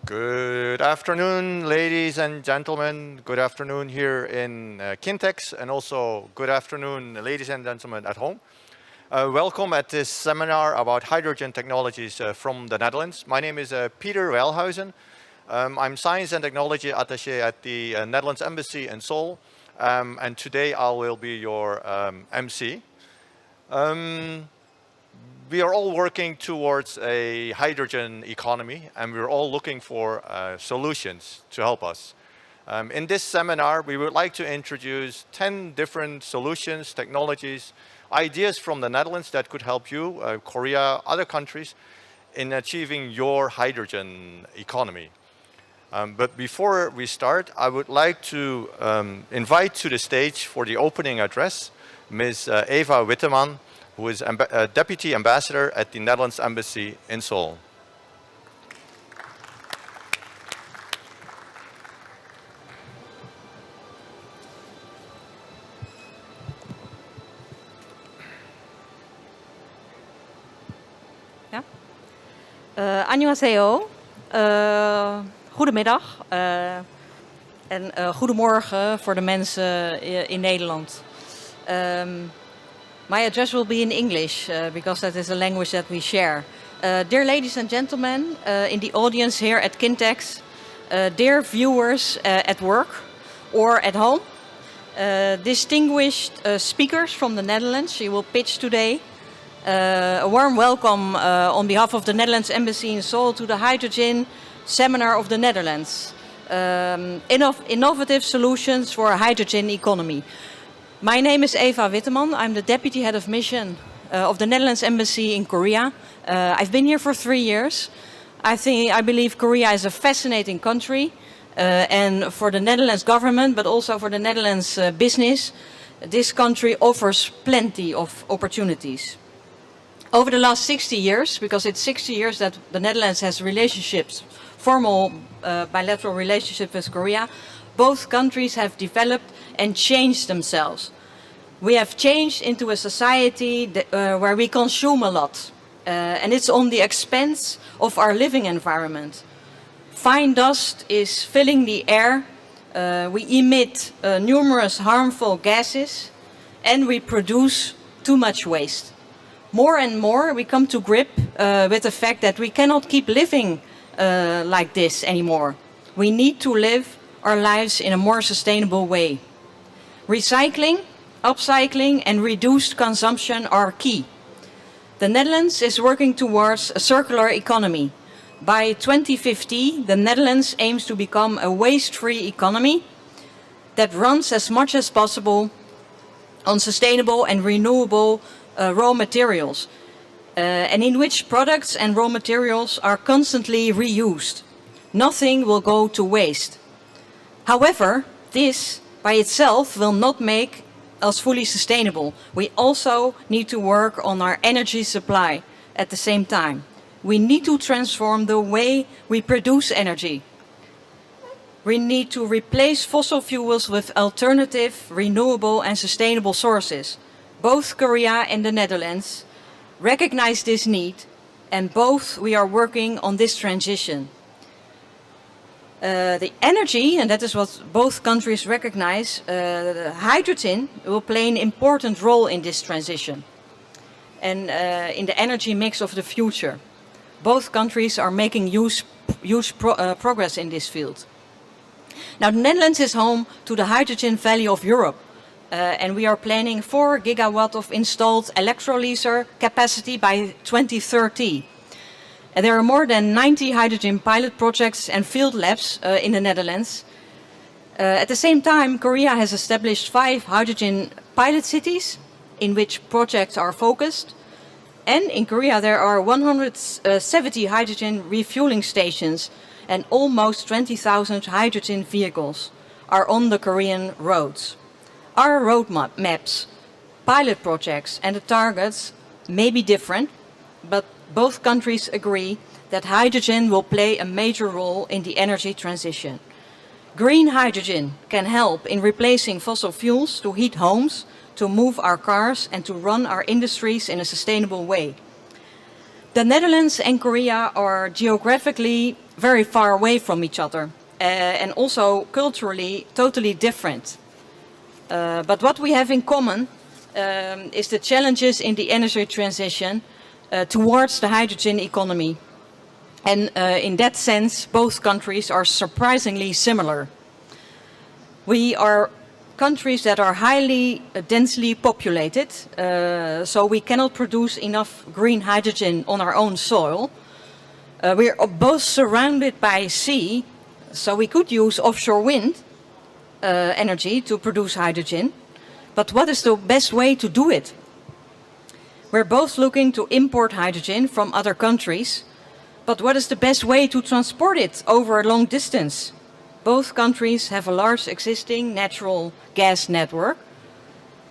Good afternoon, ladies and gentlemen. Good afternoon here in Kintex, and also good afternoon, ladies and gentlemen at home. Welcome at this seminar about hydrogen technologies from the Netherlands. My name is Pieter Welhuizen. I'm Science and Technology Attaché at the Netherlands Embassy in Seoul, and today I will be your MC. We are all working towards a hydrogen economy, and we're all looking for solutions to help us. In this seminar, we would like to introduce 10 different solutions, technologies, ideas from the Netherlands that could help you, Korea, other countries, in achieving your hydrogen economy. But before we start, I would like to invite to the stage for the opening address Ms. Eva Witteman, who is Deputy Ambassador at the Netherlands Embassy in Seoul. Ja. Annyeonghaseyo. Goedemiddag en goedemorgen voor de mensen in Nederland. My address will be in English because that is a language that we share. Dear ladies and gentlemen in the audience here at Kintex, dear viewers at work or at home, distinguished speakers from the Netherlands, you will pitch today. A warm welcome on behalf of the Netherlands Embassy in Seoul to the Hydrogen Seminar of the Netherlands. Innovative solutions for a hydrogen economy. My name is Eva Witteman. I'm the Deputy Head of Mission of the Netherlands Embassy in Korea. I've been here for 3 years. I believe Korea is a fascinating country and for the Netherlands government, but also for the Netherlands business, this country offers plenty of opportunities. Over the last 60 years, because it's 60 years that the Netherlands has relationships, formal bilateral relationship with Korea, both countries have developed and changed themselves. We have changed into a society where we consume a lot, and it's on the expense of our living environment. Fine dust is filling the air, we emit numerous harmful gases, and we produce too much waste. More and more we come to grip with the fact that we cannot keep living like this anymore. We need to live our lives in a more sustainable way. Recycling, upcycling and reduced consumption are key. The Netherlands is working towards a circular economy. By 2050, the Netherlands aims to become a waste-free economy that runs as much as possible on sustainable and renewable raw materials, and in which products and raw materials are constantly reused. Nothing will go to waste. However, this by itself will not make us fully sustainable. We also need to work on our energy supply at the same time. We need to transform the way we produce energy. We need to replace fossil fuels with alternative, renewable and sustainable sources. Both Korea and the Netherlands recognize this need, and both we are working on this transition. The energy, and that is what both countries recognize, hydrogen will play an important role in this transition and in the energy mix of the future. Both countries are making huge progress in this field. Now, the Netherlands is home to the Hydrogen Valley of Europe, and we are planning 4 gigawatt of installed electrolyzer capacity by 2030. And there are more than 90 hydrogen pilot projects and field labs in the Netherlands. At the same time, Korea has established 5 hydrogen pilot cities in which projects are focused. And in Korea there are 170 hydrogen refueling stations and almost 20,000 hydrogen vehicles are on the Korean roads. Our roadmaps, pilot projects and the targets may be different, but both countries agree that hydrogen will play a major role in the energy transition. Green hydrogen can help in replacing fossil fuels to heat homes, to move our cars and to run our industries in a sustainable way. The Netherlands and Korea are geographically very far away from each other and also culturally totally different. But what we have in common is the challenges in the energy transition towards the hydrogen economy. And in that sense, both countries are surprisingly similar. We are countries that are highly densely populated, so we cannot produce enough green hydrogen on our own soil. We are both surrounded by sea, so we could use offshore wind energy to produce hydrogen. But what is the best way to do it? We're both looking to import hydrogen from other countries, but what is the best way to transport it over a long distance? Both countries have a large existing natural gas network,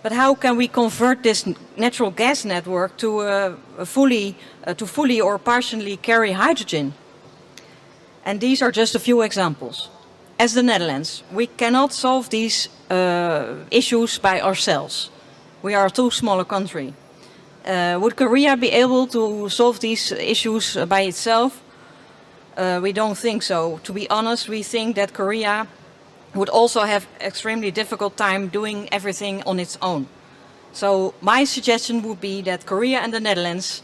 but how can we convert this natural gas network to fully or partially carry hydrogen? And these are just a few examples. As the Netherlands, we cannot solve these issues by ourselves. We are a too small a country. Would Korea be able to solve these issues by itself? We don't think so. To be honest, we think that Korea would also have extremely difficult time doing everything on its own. So my suggestion would be that Korea and the Netherlands,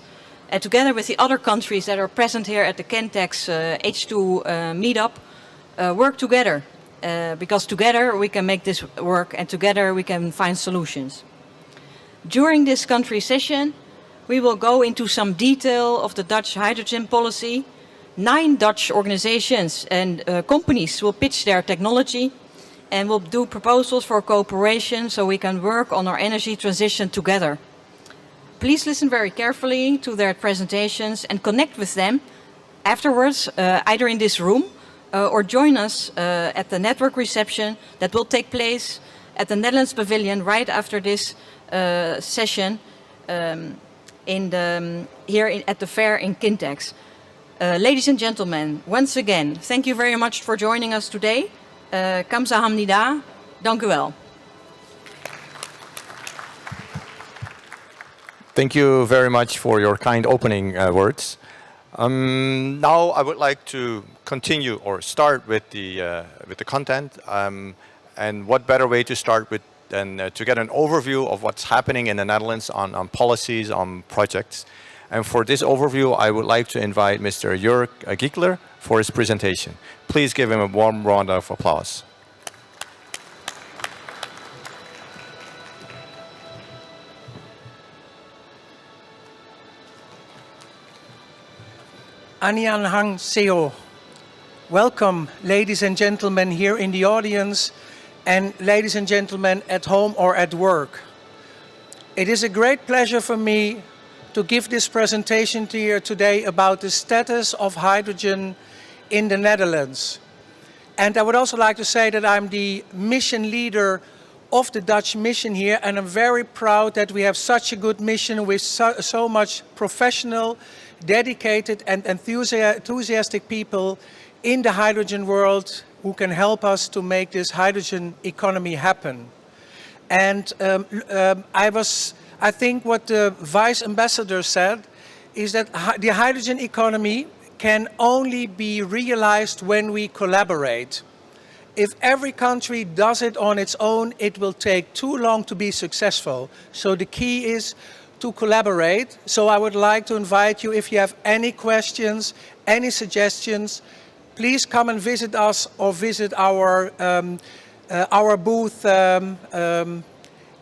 together with the other countries that are present here at the Kentex H2 meetup, work together. Because together we can make this work and together we can find solutions. During this country session, we will go into some detail of the Dutch hydrogen policy. 9 Dutch organizations and companies will pitch their technology and will do proposals for cooperation so we can work on our energy transition together. Please listen very carefully to their presentations and connect with them afterwards, either in this room or join us at the network reception that will take place at the Netherlands Pavilion right after this session here at the fair in Kintex. Ladies and gentlemen, once again, thank you very much for joining us today. Kamsahamnida. Dank u wel. Thank you very much for your kind opening words. Now I would like to continue or start with the content. And what better way to start with than to get an overview of what's happening in the Netherlands on policies, on projects. And for this overview, I would like to invite Mr. Jörg Gigler for his presentation. Please give him a warm round of applause. Annyeonghaseyo. Welcome, ladies and gentlemen here in the audience and ladies and gentlemen at home or at work. It is a great pleasure for me to give this presentation to you today about the status of hydrogen in the Netherlands. And I would also like to say that I'm the mission leader of the Dutch mission here, and I'm very proud that we have such a good mission with so much professional, dedicated and enthusiastic people in the hydrogen world who can help us to make this hydrogen economy happen. And I think what the Vice Ambassador said is that the hydrogen economy can only be realized when we collaborate. If every country does it on its own, it will take too long to be successful. So the key is to collaborate. So I would like to invite you, if you have any questions, any suggestions, please come and visit us or visit our booth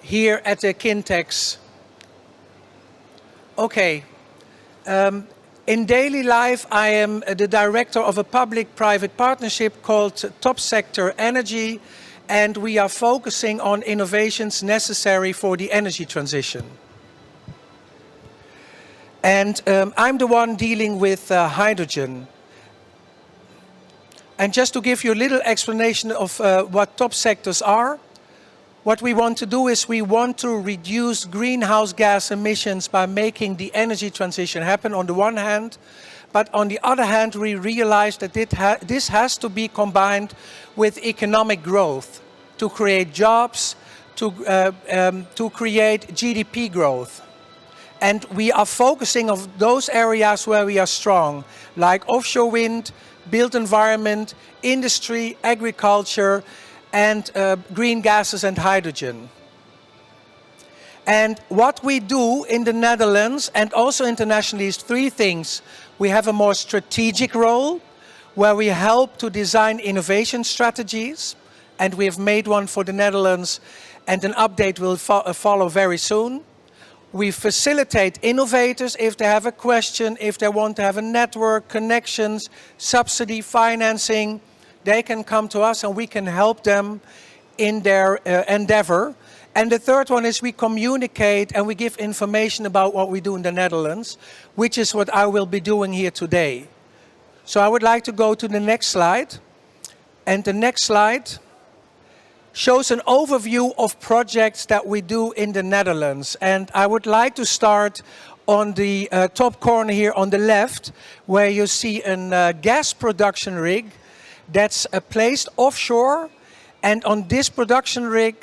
here at the Kintex. Okay. In daily life, I am the director of a public-private partnership called Topsector Energy, and we are focusing on innovations necessary for the energy transition. And I'm the one dealing with hydrogen. And just to give you a little explanation of what top sectors are, what we want to do is we want to reduce greenhouse gas emissions by making the energy transition happen on the one hand, but on the other hand we realize that this has to be combined with economic growth to create jobs, to create GDP growth. And we are focusing on those areas where we are strong, like offshore wind, built environment, industry, agriculture, and green gases and hydrogen. And what we do in the Netherlands and also internationally is three things. We have a more strategic role, where we help to design innovation strategies, and we have made one for the Netherlands, and an update will follow very soon. We facilitate innovators if they have a question, if they want to have a network, connections, subsidy, financing. They can come to us and we can help them in their endeavor. And the third one is we communicate and we give information about what we do in the Netherlands, which is what I will be doing here today. So I would like to go to the next slide. And the next slide shows an overview of projects that we do in the Netherlands. And I would like to start on the top corner here on the left, where you see a gas production rig that's placed offshore. And on this production rig,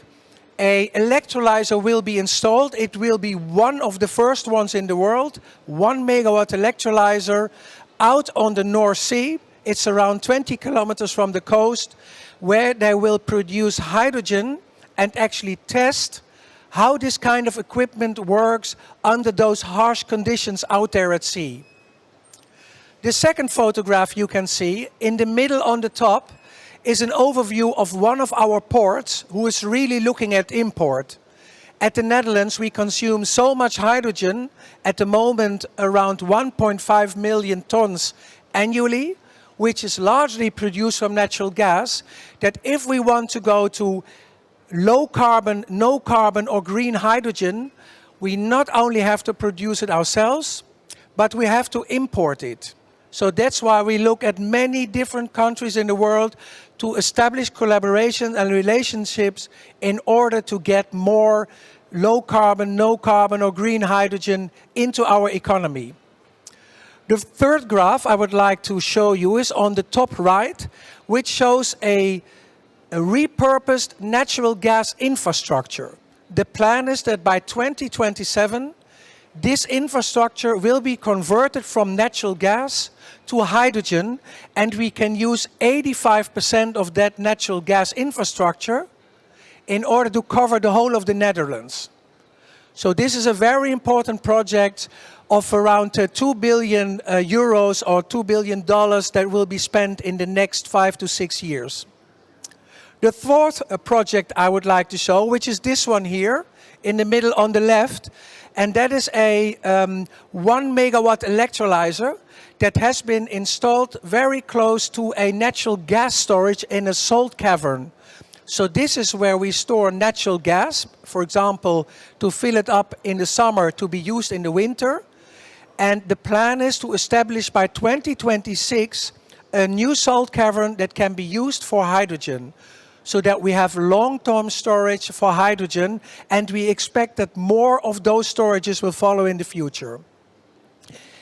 an electrolyzer will be installed. It will be one of the first ones in the world, 1 megawatt electrolyzer out on the North Sea. It's around 20 kilometers from the coast, where they will produce hydrogen and actually test how this kind of equipment works under those harsh conditions out there at sea. The second photograph you can see, in the middle on the top, is an overview of one of our ports who is really looking at import. At the Netherlands, we consume so much hydrogen, at the moment around 1.5 million tons annually, which is largely produced from natural gas, that if we want to go to low carbon, no carbon or green hydrogen, we not only have to produce it ourselves, but we have to import it. So that's why we look at many different countries in the world to establish collaboration and relationships in order to get more low carbon, no carbon or green hydrogen into our economy. The third graph I would like to show you is on the top right, which shows a repurposed natural gas infrastructure. The plan is that by 2027, this infrastructure will be converted from natural gas to hydrogen, and we can use 85% of that natural gas infrastructure in order to cover the whole of the Netherlands. So this is a very important project of around 2 billion euros or $2 billion that will be spent in the next 5 to 6 years. The fourth project I would like to show, which is this one here in the middle on the left, and that is a 1 megawatt electrolyzer that has been installed very close to a natural gas storage in a salt cavern. So this is where we store natural gas, for example, to fill it up in the summer to be used in the winter. And the plan is to establish by 2026 a new salt cavern that can be used for hydrogen, so that we have long-term storage for hydrogen, and we expect that more of those storages will follow in the future.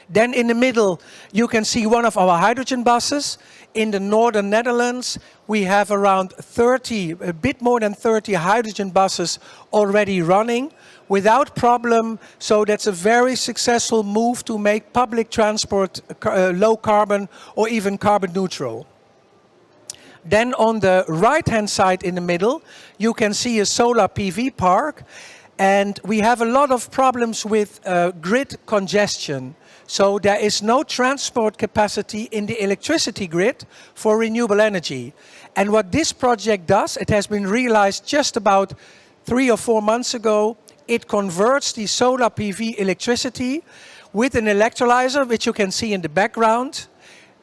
Then in the middle, you can see one of our hydrogen buses. In the northern Netherlands, we have around 30, a bit more than 30 hydrogen buses already running without problem. So that's a very successful move to make public transport low carbon or even carbon neutral. Then on the right-hand side in the middle, you can see a solar PV park. And we have a lot of problems with grid congestion. So there is no transport capacity in the electricity grid for renewable energy. And what this project does, it has been realized just about 3 or 4 months ago. It converts the solar PV electricity with an electrolyzer, which you can see in the background,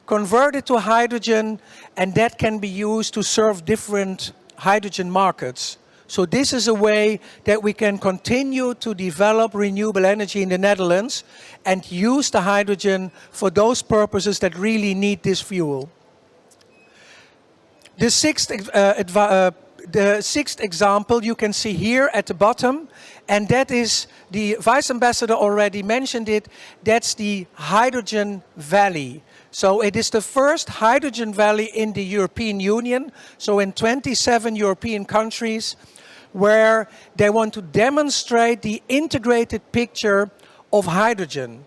convert it to hydrogen, and that can be used to serve different hydrogen markets. So this is a way that we can continue to develop renewable energy in the Netherlands and use the hydrogen for those purposes that really need this fuel. The sixth example you can see here at the bottom, and that is, the Vice Ambassador already mentioned it, that's the Hydrogen Valley. So it is the first hydrogen valley in the European Union, so in 27 European countries, where they want to demonstrate the integrated picture of hydrogen.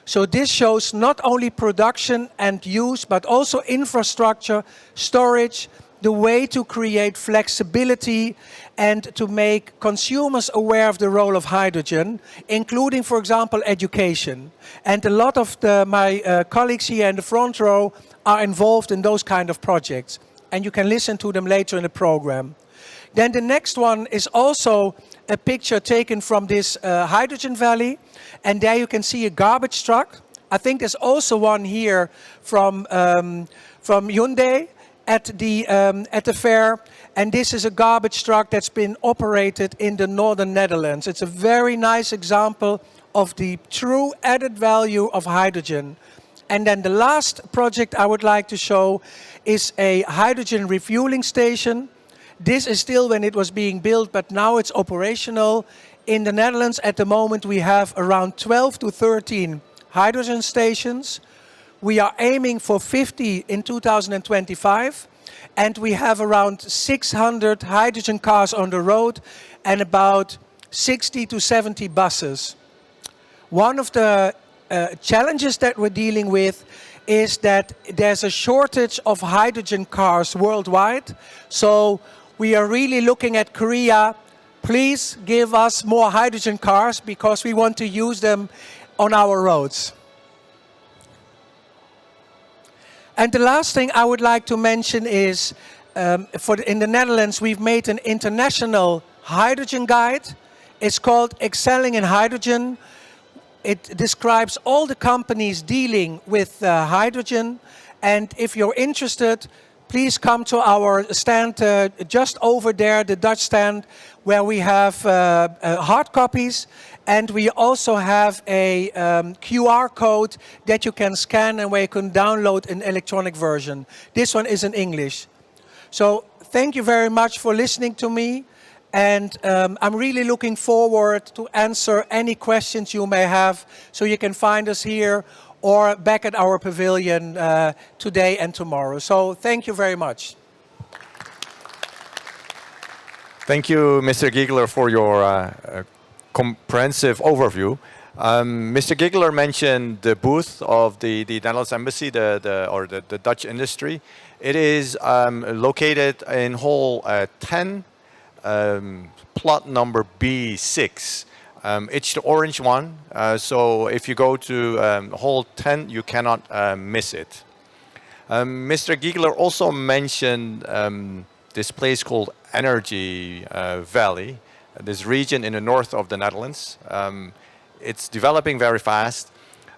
So this shows not only production and use, but also infrastructure, storage, the way to create flexibility and to make consumers aware of the role of hydrogen, including, for example, education. And a lot of my colleagues here in the front row are involved in those kind of projects. And you can listen to them later in the program. Then the next one is also a picture taken from this hydrogen valley. And there you can see a garbage truck. I think there's also one here from Hyundai at the fair. And this is a garbage truck that's been operated in the northern Netherlands. It's a very nice example of the true added value of hydrogen. And then the last project I would like to show is a hydrogen refueling station. This is still when it was being built, but now it's operational. In the Netherlands at the moment we have around 12 to 13 hydrogen stations. We are aiming for 50 in 2025. And we have around 600 hydrogen cars on the road and about 60 to 70 buses. One of the challenges that we're dealing with is that there's a shortage of hydrogen cars worldwide. So we are really looking at Korea. Please give us more hydrogen cars because we want to use them on our roads. And the last thing I would like to mention is, in the Netherlands, we've made an international hydrogen guide. It's called Excelling in Hydrogen. It describes all the companies dealing with hydrogen. And if you're interested, please come to our stand just over there, the Dutch stand, where we have hard copies. And we also have a QR code that you can scan and where you can download an electronic version. This one is in English. So thank you very much for listening to me. And I'm really looking forward to answer any questions you may have. So you can find us here or back at our pavilion today and tomorrow. So thank you very much. Thank you, Mr. Gigler, for your comprehensive overview. Mr. Gigler mentioned the booth of the Netherlands Embassy, the Dutch industry. It is located in hall 10, plot number B6. It's the orange one, so if you go to hall 10, you cannot miss it. Mr. Gigler also mentioned this place called Energy Valley, this region in the north of the Netherlands. It's developing very fast.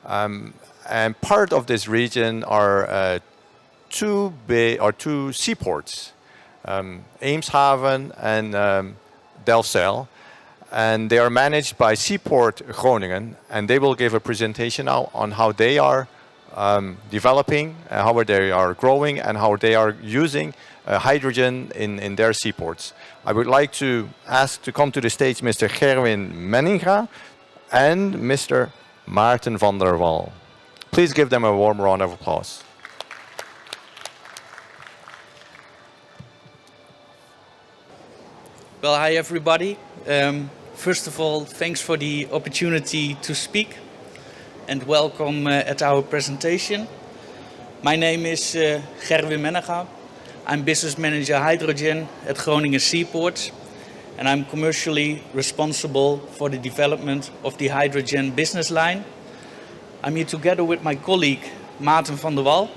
And part of this region are two seaports, Eemshaven and Delfzijl. And they are managed by Seaport Groningen. And they will give a presentation now on how they are developing, how they are growing, and how they are using hydrogen in their seaports. I would like to ask to come to the stage Mr. Gerwin Mennega and Mr. Maarten van der Wal. Please give them a warm round of applause. Well, hi everybody. First of all, thanks for the opportunity to speak and welcome at our presentation. My name is Gerwin Mennega. I'm business manager hydrogen at Groningen Seaports, and I'm commercially responsible for the development of the hydrogen business line. I'm here together with my colleague Maarten van der Wal.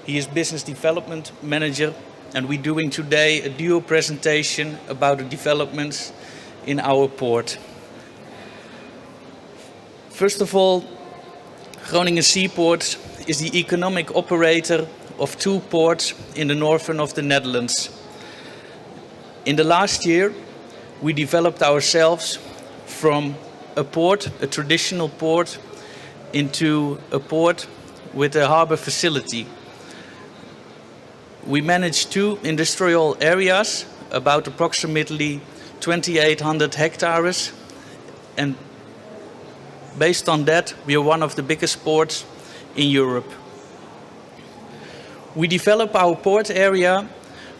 He is business development manager, and we're doing today a dual presentation about the developments in our port. First of all, Groningen Seaports is the economic operator of two ports in the northern of the Netherlands. In the last year, we developed ourselves from a port, a traditional port, into a port with a harbor facility. We manage two industrial areas, about approximately 2,800 hectares, and based on that, we are one of the biggest ports in Europe. We develop our port area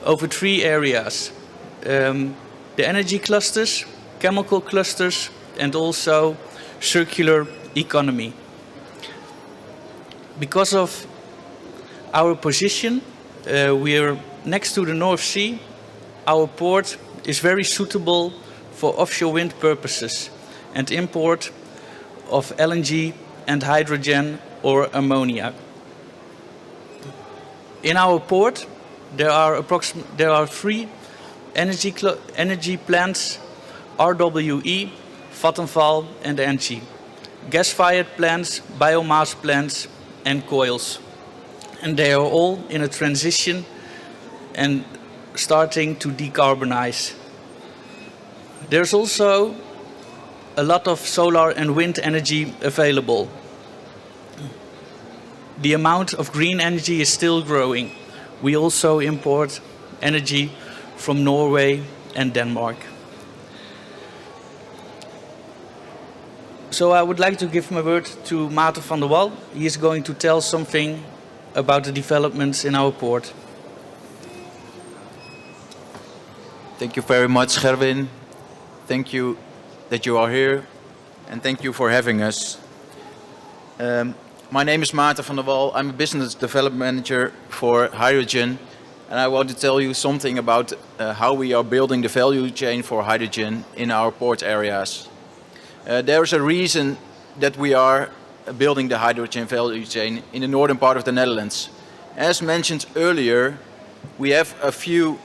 over three areas. The energy clusters, chemical clusters, and also circular economy. Because of our position, we're next to the North Sea. Our port is very suitable for offshore wind purposes and import of LNG and hydrogen or ammonia. In our port, there are 3 energy plants: RWE, Vattenfall, and ENGIE. Gas-fired plants, biomass plants, and coils. And they are all in a transition and starting to decarbonize. There's also a lot of solar and wind energy available. The amount of green energy is still growing. We also import energy from Norway and Denmark. So I would like to give my word to Maarten van der Wal. He is going to tell something about the developments in our port. Thank you very much, Gerwin. Thank you that you are here, and thank you for having us. My name is Maarten van der Wal. I'm a business development manager for hydrogen, and I want to tell you something about how we are building the value chain for hydrogen in our port areas. There is a reason that we are building the hydrogen value chain in the northern part of the Netherlands. As mentioned earlier, we have a few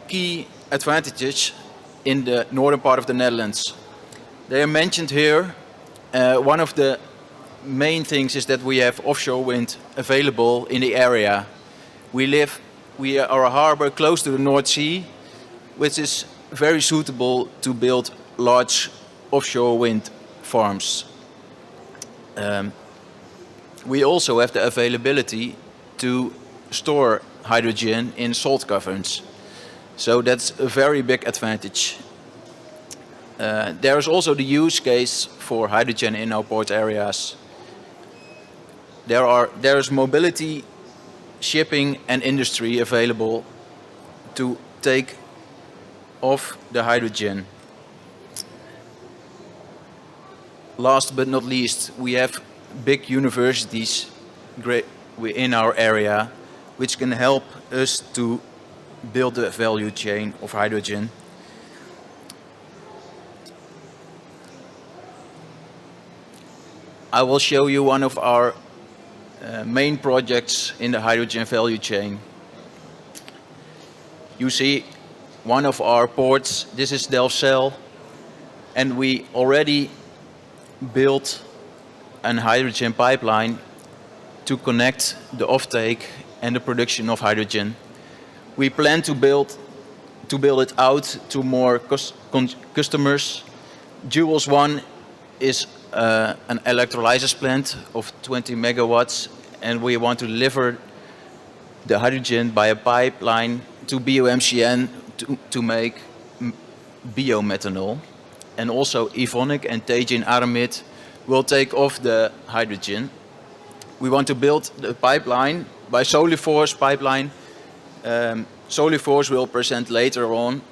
key advantages in the northern part of the Netherlands. They are mentioned here. One of the main things is that we have offshore wind available in the area. We are a harbor close to the North Sea, which is very suitable to build large offshore wind farms. We also have the availability to store hydrogen in salt caverns. So that's a very big advantage. There is also the use case for hydrogen in our port areas. There is mobility, shipping and industry available to take off the hydrogen. Last but not least, we have big universities in our area which can help us to build the value chain of hydrogen. I will show you one of our main projects in the hydrogen value chain. You see one of our ports. This is Delfzijl, and we already built a hydrogen pipeline to connect the offtake and the production of hydrogen. We plan to build it out to more customers. Jules 1 is an electrolysis plant of 20 megawatts, and we want to deliver the hydrogen by a pipeline to BioMCN to make biomethanol. And also Evonik and Teijin Aramid will take off the hydrogen. We want to build the pipeline by SoluForce pipeline. SoluForce will present later on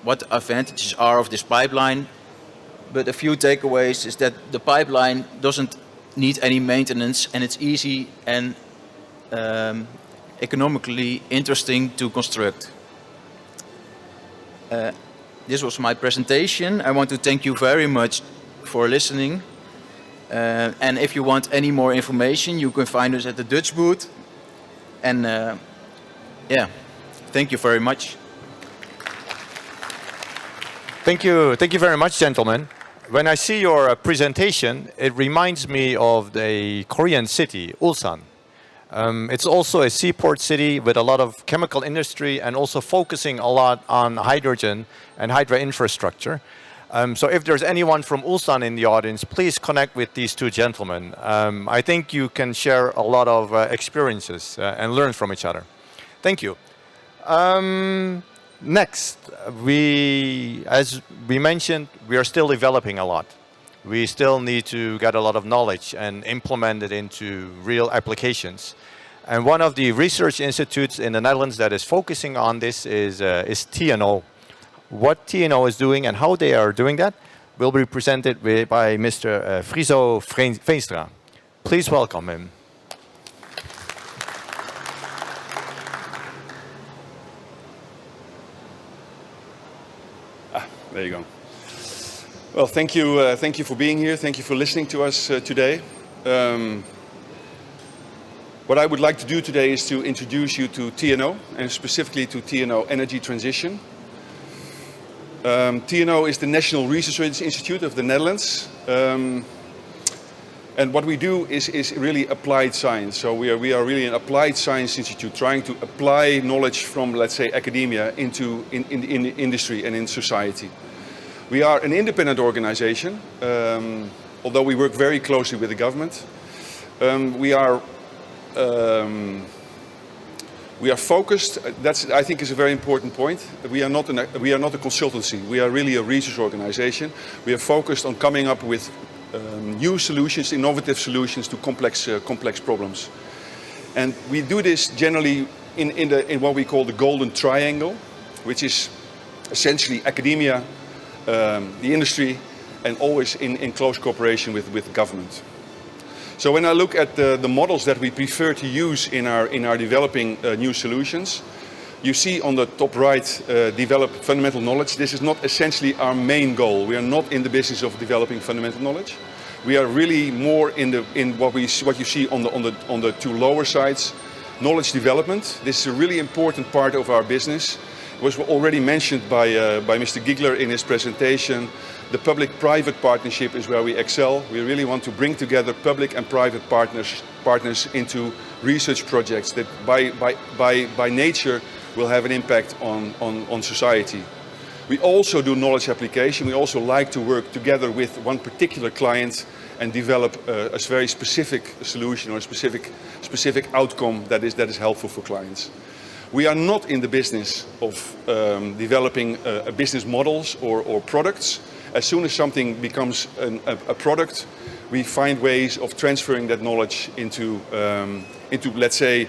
what the advantages are of this pipeline. But a few takeaways is that the pipeline doesn't need any maintenance, and it's easy and economically interesting to construct. This was my presentation. I want to thank you very much for listening. And if you want any more information, you can find us at the Dutch booth. And yeah, thank you very much. Thank you very much, gentlemen. When I see your presentation, it reminds me of the Korean city, Ulsan. It's also a seaport city with a lot of chemical industry and also focusing a lot on hydrogen and hydro infrastructure. So if there's anyone from Ulsan in the audience, please connect with these two gentlemen. I think you can share a lot of experiences and learn from each other. Thank you. Next, as we mentioned, we are still developing a lot. We still need to get a lot of knowledge and implement it into real applications. And one of the research institutes in the Netherlands that is focusing on this is TNO. What TNO is doing and how they are doing that, will be presented by Mr. Friso Veenstra. Please welcome him. There you go. Well, thank you for being here. Thank you for listening to us today. What I would like to do today is to introduce you to TNO, and specifically to TNO Energy Transition. TNO is the National Research Institute of the Netherlands. And what we do is really applied science. So we are really an applied science institute trying to apply knowledge from, let's say, academia into in industry and in society. We are an independent organization, although we work very closely with the government. We are focused. That's, I think, is a very important point. We are not a consultancy. We are really a research organization. We are focused on coming up with new solutions, innovative solutions to complex problems. And we do this generally in what we call the golden triangle, which is essentially academia, the industry, and always in close cooperation with government. So when I look at the models that we prefer to use in our developing new solutions, you see on the top right, develop fundamental knowledge. This is not essentially our main goal. We are not in the business of developing fundamental knowledge. We are really more in what you see on the two lower sides, knowledge development. This is a really important part of our business. It was already mentioned by Mr. Gigler in his presentation. The public-private partnership is where we excel. We really want to bring together public and private partners into research projects that by nature will have an impact on society. We also do knowledge application. We also like to work together with one particular client and develop a very specific solution or a specific outcome that is helpful for clients. We are not in the business of developing business models or products. As soon as something becomes a product, we find ways of transferring that knowledge into let's say,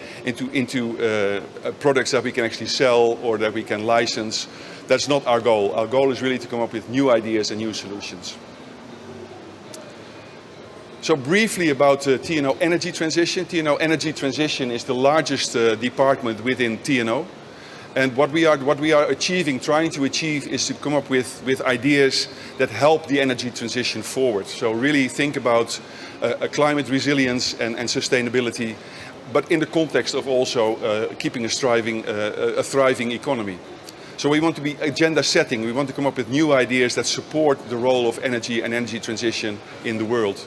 products that we can actually sell or that we can license. That's not our goal. Our goal is really to come up with new ideas and new solutions. So briefly about TNO Energy Transition. TNO Energy Transition is the largest department within TNO. And what we are achieving, trying to achieve, is to come up with ideas that help the energy transition forward. So really think about climate resilience and sustainability, but in the context of also keeping a thriving economy. So we want to be agenda setting. We want to come up with new ideas that support the role of energy and energy transition in the world.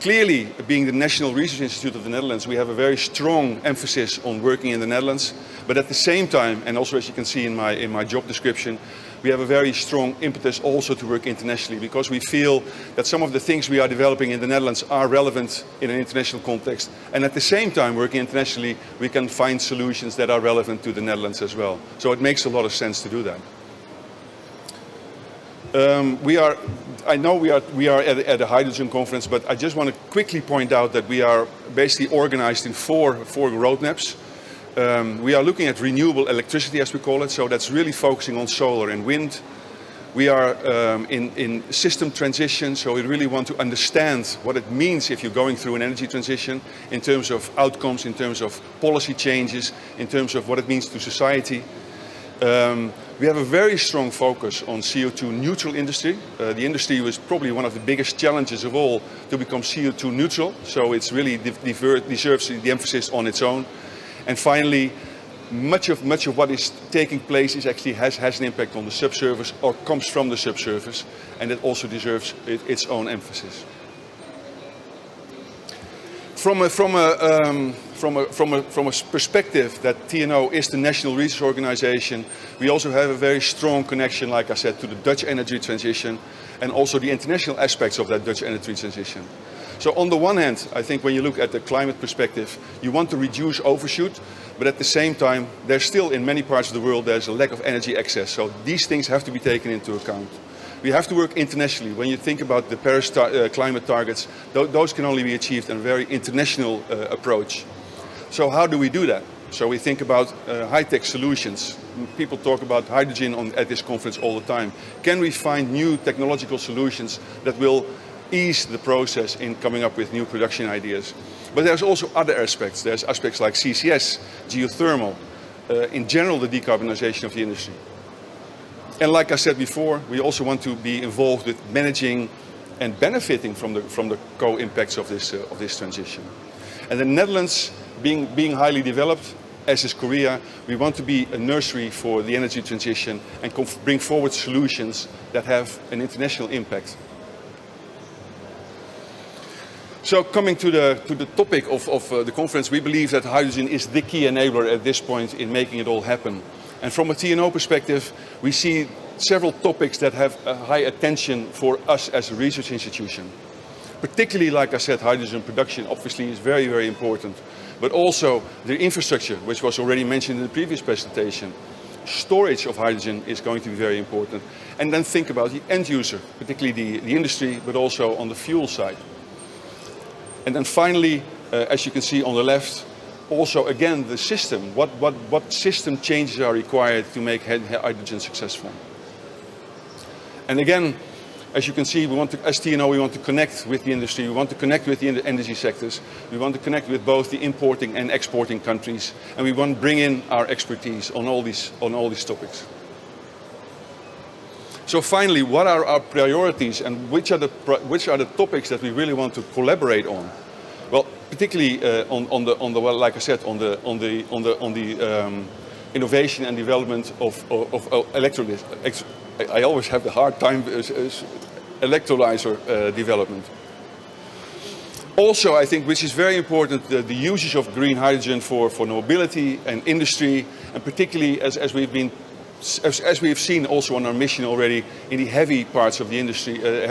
Clearly, being the National Research Institute of the Netherlands, we have a very strong emphasis on working in the Netherlands. But at the same time, and also as you can see in my job description, we have a very strong impetus also to work internationally, because we feel that some of the things we are developing in the Netherlands are relevant in an international context. And at the same time, working internationally, we can find solutions that are relevant to the Netherlands as well. So it makes a lot of sense to do that. I know we are at a hydrogen conference, but I just want to quickly point out that we are basically organized in four roadmaps. We are looking at renewable electricity, as we call it, so that's really focusing on solar and wind. We are in system transition, so we really want to understand what it means if you're going through an energy transition in terms of outcomes, in terms of policy changes, in terms of what it means to society. We have a very strong focus on CO2 neutral industry. The industry was probably one of the biggest challenges of all to become CO2 neutral, so it's really deserves the emphasis on its own. And finally, much of what is taking place is actually has an impact on the subsurface or comes from the subsurface, and it also deserves its own emphasis. From a perspective that TNO is the national research organization, we also have a very strong connection, like I said, to the Dutch energy transition and also the international aspects of that Dutch energy transition. So on the one hand, I think when you look at the climate perspective, you want to reduce overshoot, but at the same time, there's still in many parts of the world, there's a lack of energy access. So these things have to be taken into account. We have to work internationally. When you think about the Paris climate targets, those can only be achieved in a very international approach. So how do we do that? So we think about high-tech solutions. people talk about hydrogen at this conference all the time. Can we find new technological solutions that will ease the process in coming up with new production ideas? But there's also other aspects. There's aspects like CCS, geothermal, in general the decarbonization of the industry. And like I said before, we also want to be involved with managing and benefiting from the co-impacts of this transition. And the Netherlands, being highly developed, as is Korea, we want to be a nursery for the energy transition and bring forward solutions that have an international impact. So coming to the topic of the conference, we believe that hydrogen is the key enabler at this point in making it all happen. And from a TNO perspective, we see several topics that have a high attention for us as a research institution. Particularly, like I said, hydrogen production obviously is very, very important. But also the infrastructure, which was already mentioned in the previous presentation. Storage of hydrogen is going to be very important. And then think about the end user, particularly the industry, but also on the fuel side. And then finally, as you can see on the left, also again the system. What system changes are required to make hydrogen successful? And again, as you can see, as TNO, we want to connect with the industry. We want to connect with the energy sectors. We want to connect with both the importing and exporting countries. And we want to bring in our expertise on all these topics. So finally, what are our priorities and which are the topics that we really want to collaborate on? Well, particularly like I said, on the innovation and development of electrolysis. I always have the hard time electrolyzer development. Also, I think, which is very important, the usage of green hydrogen for mobility and industry, and particularly as we've seen also on our mission already in the heavy parts of the industry, the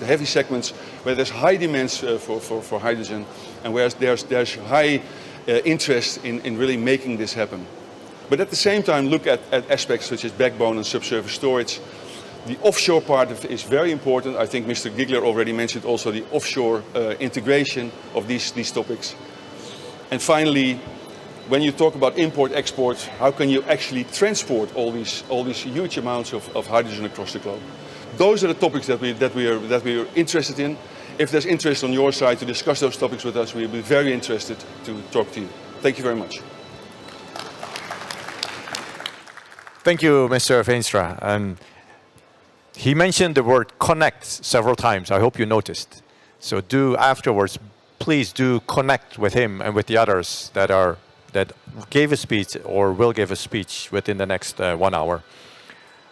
heavy segments where there's high demands for hydrogen, and where there's high interest in really making this happen. But at the same time, look at aspects such as backbone and subsurface storage. The offshore part is very important. I think Mr. Gigler already mentioned also the offshore integration of these topics. And finally, when you talk about import-export, how can you actually transport all these huge amounts of hydrogen across the globe? Those are the topics that we are interested in. If there's interest on your side to discuss those topics with us, we'll be very interested to talk to you. Thank you very much. Thank you, Mr. Veenstra. He mentioned the word connect several times. I hope you noticed. So do afterwards, please do connect with him and with the others that gave a speech or will give a speech within the next 1 hour.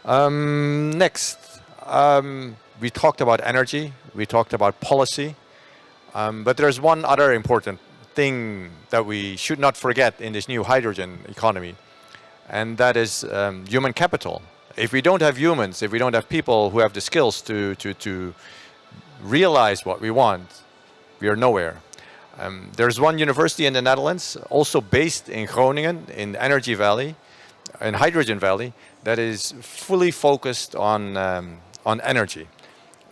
Next, we talked about energy, we talked about policy, but there's one other important thing that we should not forget in this new hydrogen economy, and that is human capital. If we don't have humans, if we don't have people who have the skills to realize what we want, we are nowhere. There's one university in the Netherlands, also based in Groningen, in Energy Valley, in Hydrogen Valley, that is fully focused on energy.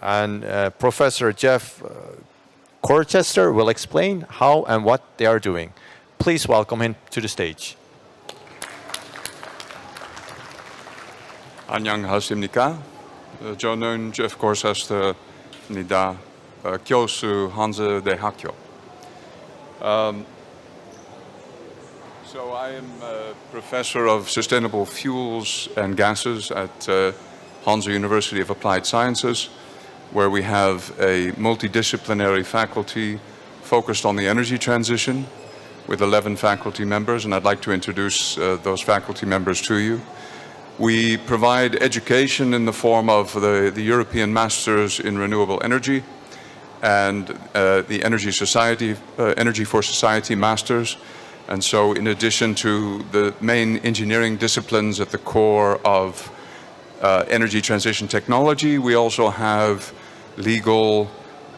And Professor Jeff Gorcester will explain how and what they are doing. Please welcome him to the stage. Anyang hasimnika, Jonon Jeff Gorcester nida Kyosu Hanze de Hakyo. So I am a professor of sustainable fuels and gases at Hanze University of Applied Sciences, where we have a multidisciplinary faculty focused on the energy transition with 11 faculty members, and I'd like to introduce those faculty members to you. We provide education in the form of the European Masters in Renewable Energy and the Energy for Society Masters. And so in addition to the main engineering disciplines at the core of energy transition technology, we also have legal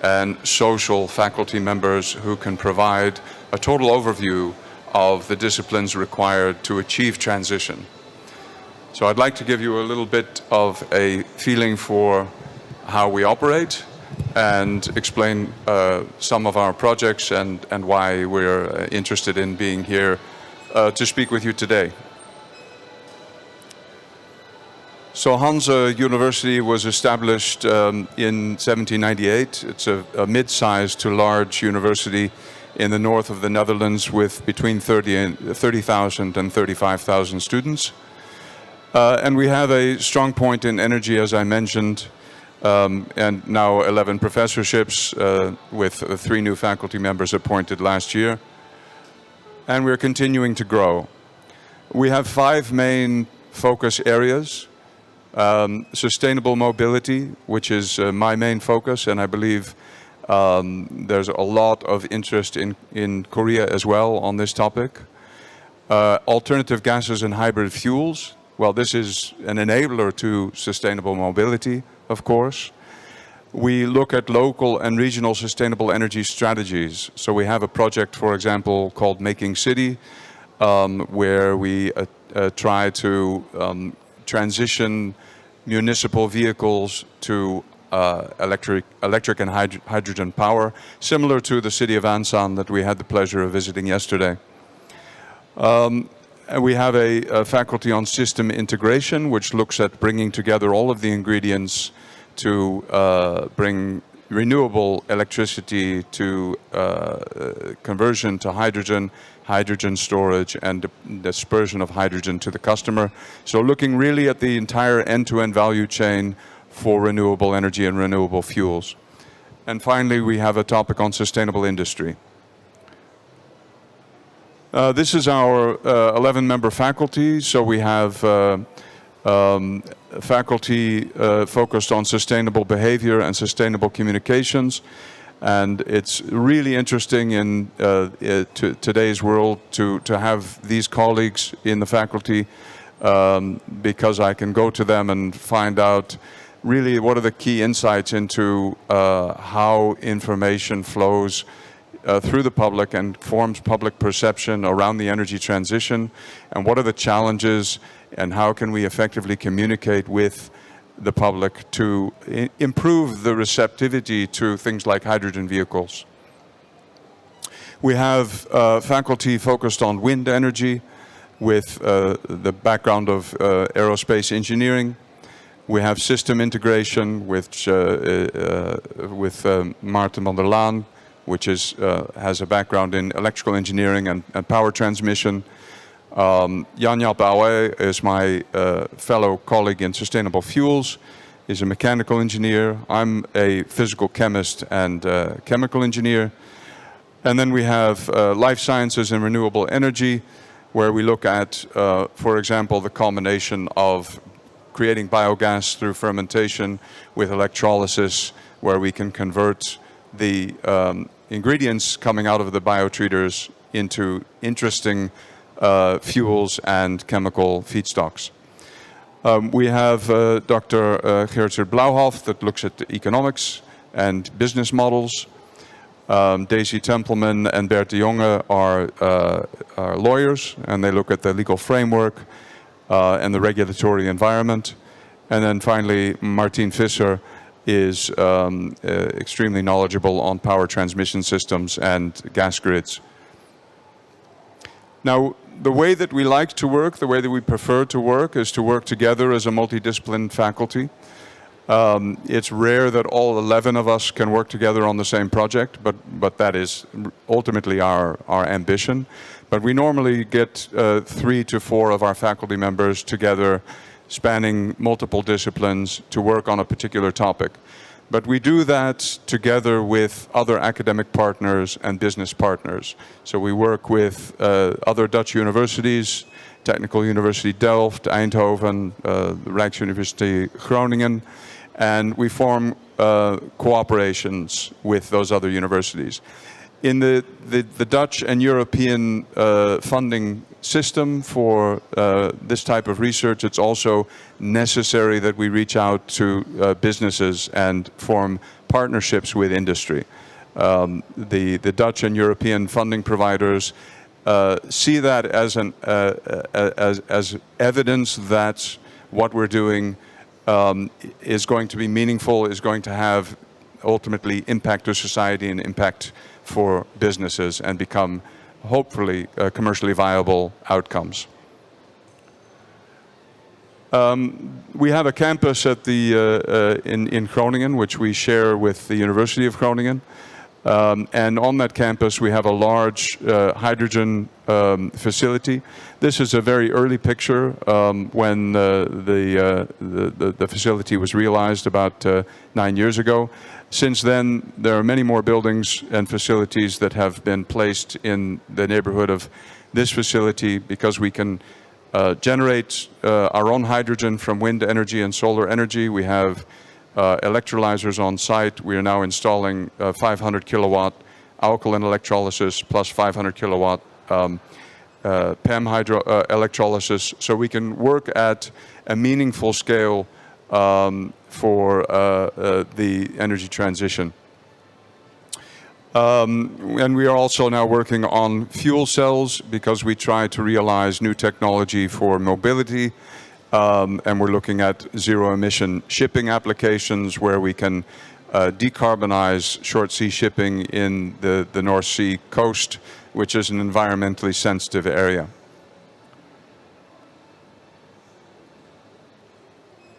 and social faculty members who can provide a total overview of the disciplines required to achieve transition. So I'd like to give you a little bit of a feeling for how we operate and explain some of our projects and why we're interested in being here to speak with you today. So Hanze University was established in 1798. It's a mid-sized to large university in the north of the Netherlands with between 30,000 and 35,000 students. And we have a strong point in energy, as I mentioned, and now 11 professorships with 3 new faculty members appointed last year. And we're continuing to grow. We have 5 main focus areas. Sustainable mobility, which is my main focus, and I believe there's a lot of interest in Korea as well on this topic. Alternative gases and hybrid fuels. Well, this is an enabler to sustainable mobility, of course. We look at local and regional sustainable energy strategies. So we have a project, for example, called Making City, where we try to transition municipal vehicles to electric and hydrogen power, similar to the city of Ansan that we had the pleasure of visiting yesterday. And we have a faculty on system integration, which looks at bringing together all of the ingredients to bring renewable electricity to conversion to hydrogen storage, and dispersion of hydrogen to the customer. So looking really at the entire end-to-end value chain for renewable energy and renewable fuels. And finally, we have a topic on sustainable industry. This is our 11-member faculty. So we have faculty focused on sustainable behavior and sustainable communications. And it's really interesting in today's world to have these colleagues in the faculty because I can go to them and find out really what are the key insights into how information flows through the public and forms public perception around the energy transition, and what are the challenges and how can we effectively communicate with the public to improve the receptivity to things like hydrogen vehicles. We have faculty focused on wind energy with the background of aerospace engineering. We have system integration with Maarten van der Laan, which has a background in electrical engineering and power transmission. Jan-Jaap Bouwe is my fellow colleague in sustainable fuels. He's a mechanical engineer. I'm a physical chemist and chemical engineer. And then we have life sciences and renewable energy, where we look at, for example, the combination of creating biogas through fermentation with electrolysis, where we can convert the ingredients coming out of the biotreaters into interesting fuels and chemical feedstocks. We have Dr. Gerard Blauhoff that looks at the economics and business models. Daisy Templeman and Bert de Jonge are lawyers, and they look at the legal framework and the regulatory environment. And then finally, Martin Visser is extremely knowledgeable on power transmission systems and gas grids. Now, the way that we like to work, the way that we prefer to work, is to work together as a multidisciplinary faculty. It's rare that all 11 of us can work together on the same project, but that is ultimately our ambition. But we normally get 3 to 4 of our faculty members together, spanning multiple disciplines, to work on a particular topic. But we do that together with other academic partners and business partners. So we work with other Dutch universities, Technical University Delft, Eindhoven, the Rijksuniversiteit Groningen, and we form cooperations with those other universities. In the Dutch and European funding system for this type of research, it's also necessary that we reach out to businesses and form partnerships with industry. The Dutch and European funding providers see that as evidence that what we're doing is going to be meaningful, is going to have ultimately impact to society and impact for businesses and become hopefully commercially viable outcomes. We have a campus at in Groningen, which we share with the University of Groningen. And on that campus, we have a large hydrogen facility. This is a very early picture when the facility was realized about 9 years ago. Since then, there are many more buildings and facilities that have been placed in the neighborhood of this facility because we can generate our own hydrogen from wind energy and solar energy. We have electrolyzers on site. We are now installing 500 kilowatt alkaline electrolysis plus 500 kilowatt PEM electrolysis. So we can work at a meaningful scale for the energy transition. And we are also now working on fuel cells because we try to realize new technology for mobility. And we're looking at zero-emission shipping applications where we can decarbonize short sea shipping in the North Sea coast, which is an environmentally sensitive area.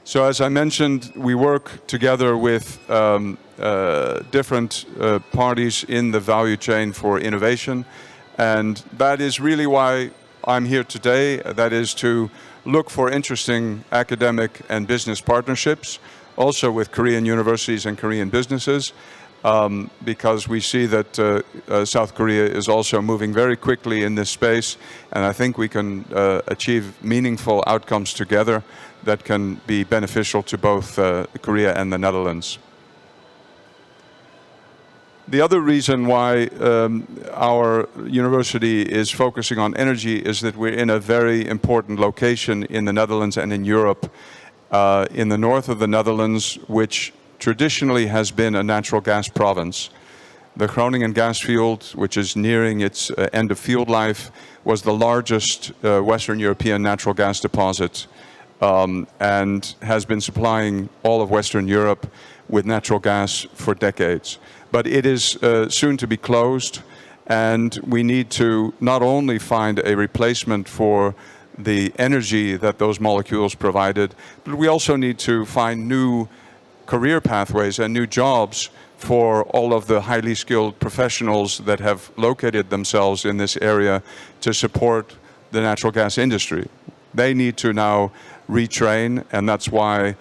So as I mentioned, we work together with different parties in the value chain for innovation. And that is really why I'm here today. That is to look for interesting academic and business partnerships, also with Korean universities and Korean businesses, because we see that South Korea is also moving very quickly in this space, and I think we can achieve meaningful outcomes together that can be beneficial to both Korea and the Netherlands. The other reason why our university is focusing on energy is that we're in a very important location in the Netherlands and in Europe, in the north of the Netherlands, which traditionally has been a natural gas province. The Groningen gas field, which is nearing its end of field life, was the largest Western European natural gas deposit and has been supplying all of Western Europe with natural gas for decades. But it is soon to be closed, and we need to not only find a replacement for the energy that those molecules provided, but we also need to find new career pathways and new jobs for all of the highly skilled professionals that have located themselves in this area to support the natural gas industry. They need to now retrain, and that's why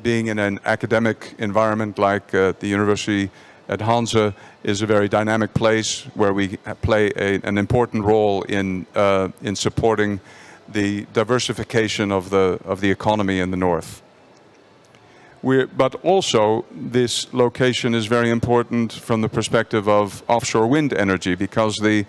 being in an academic environment like the University at Hanze is a very dynamic place where we play an important role in supporting the diversification of the economy in the north. But also, this location is very important from the perspective of offshore wind energy, because the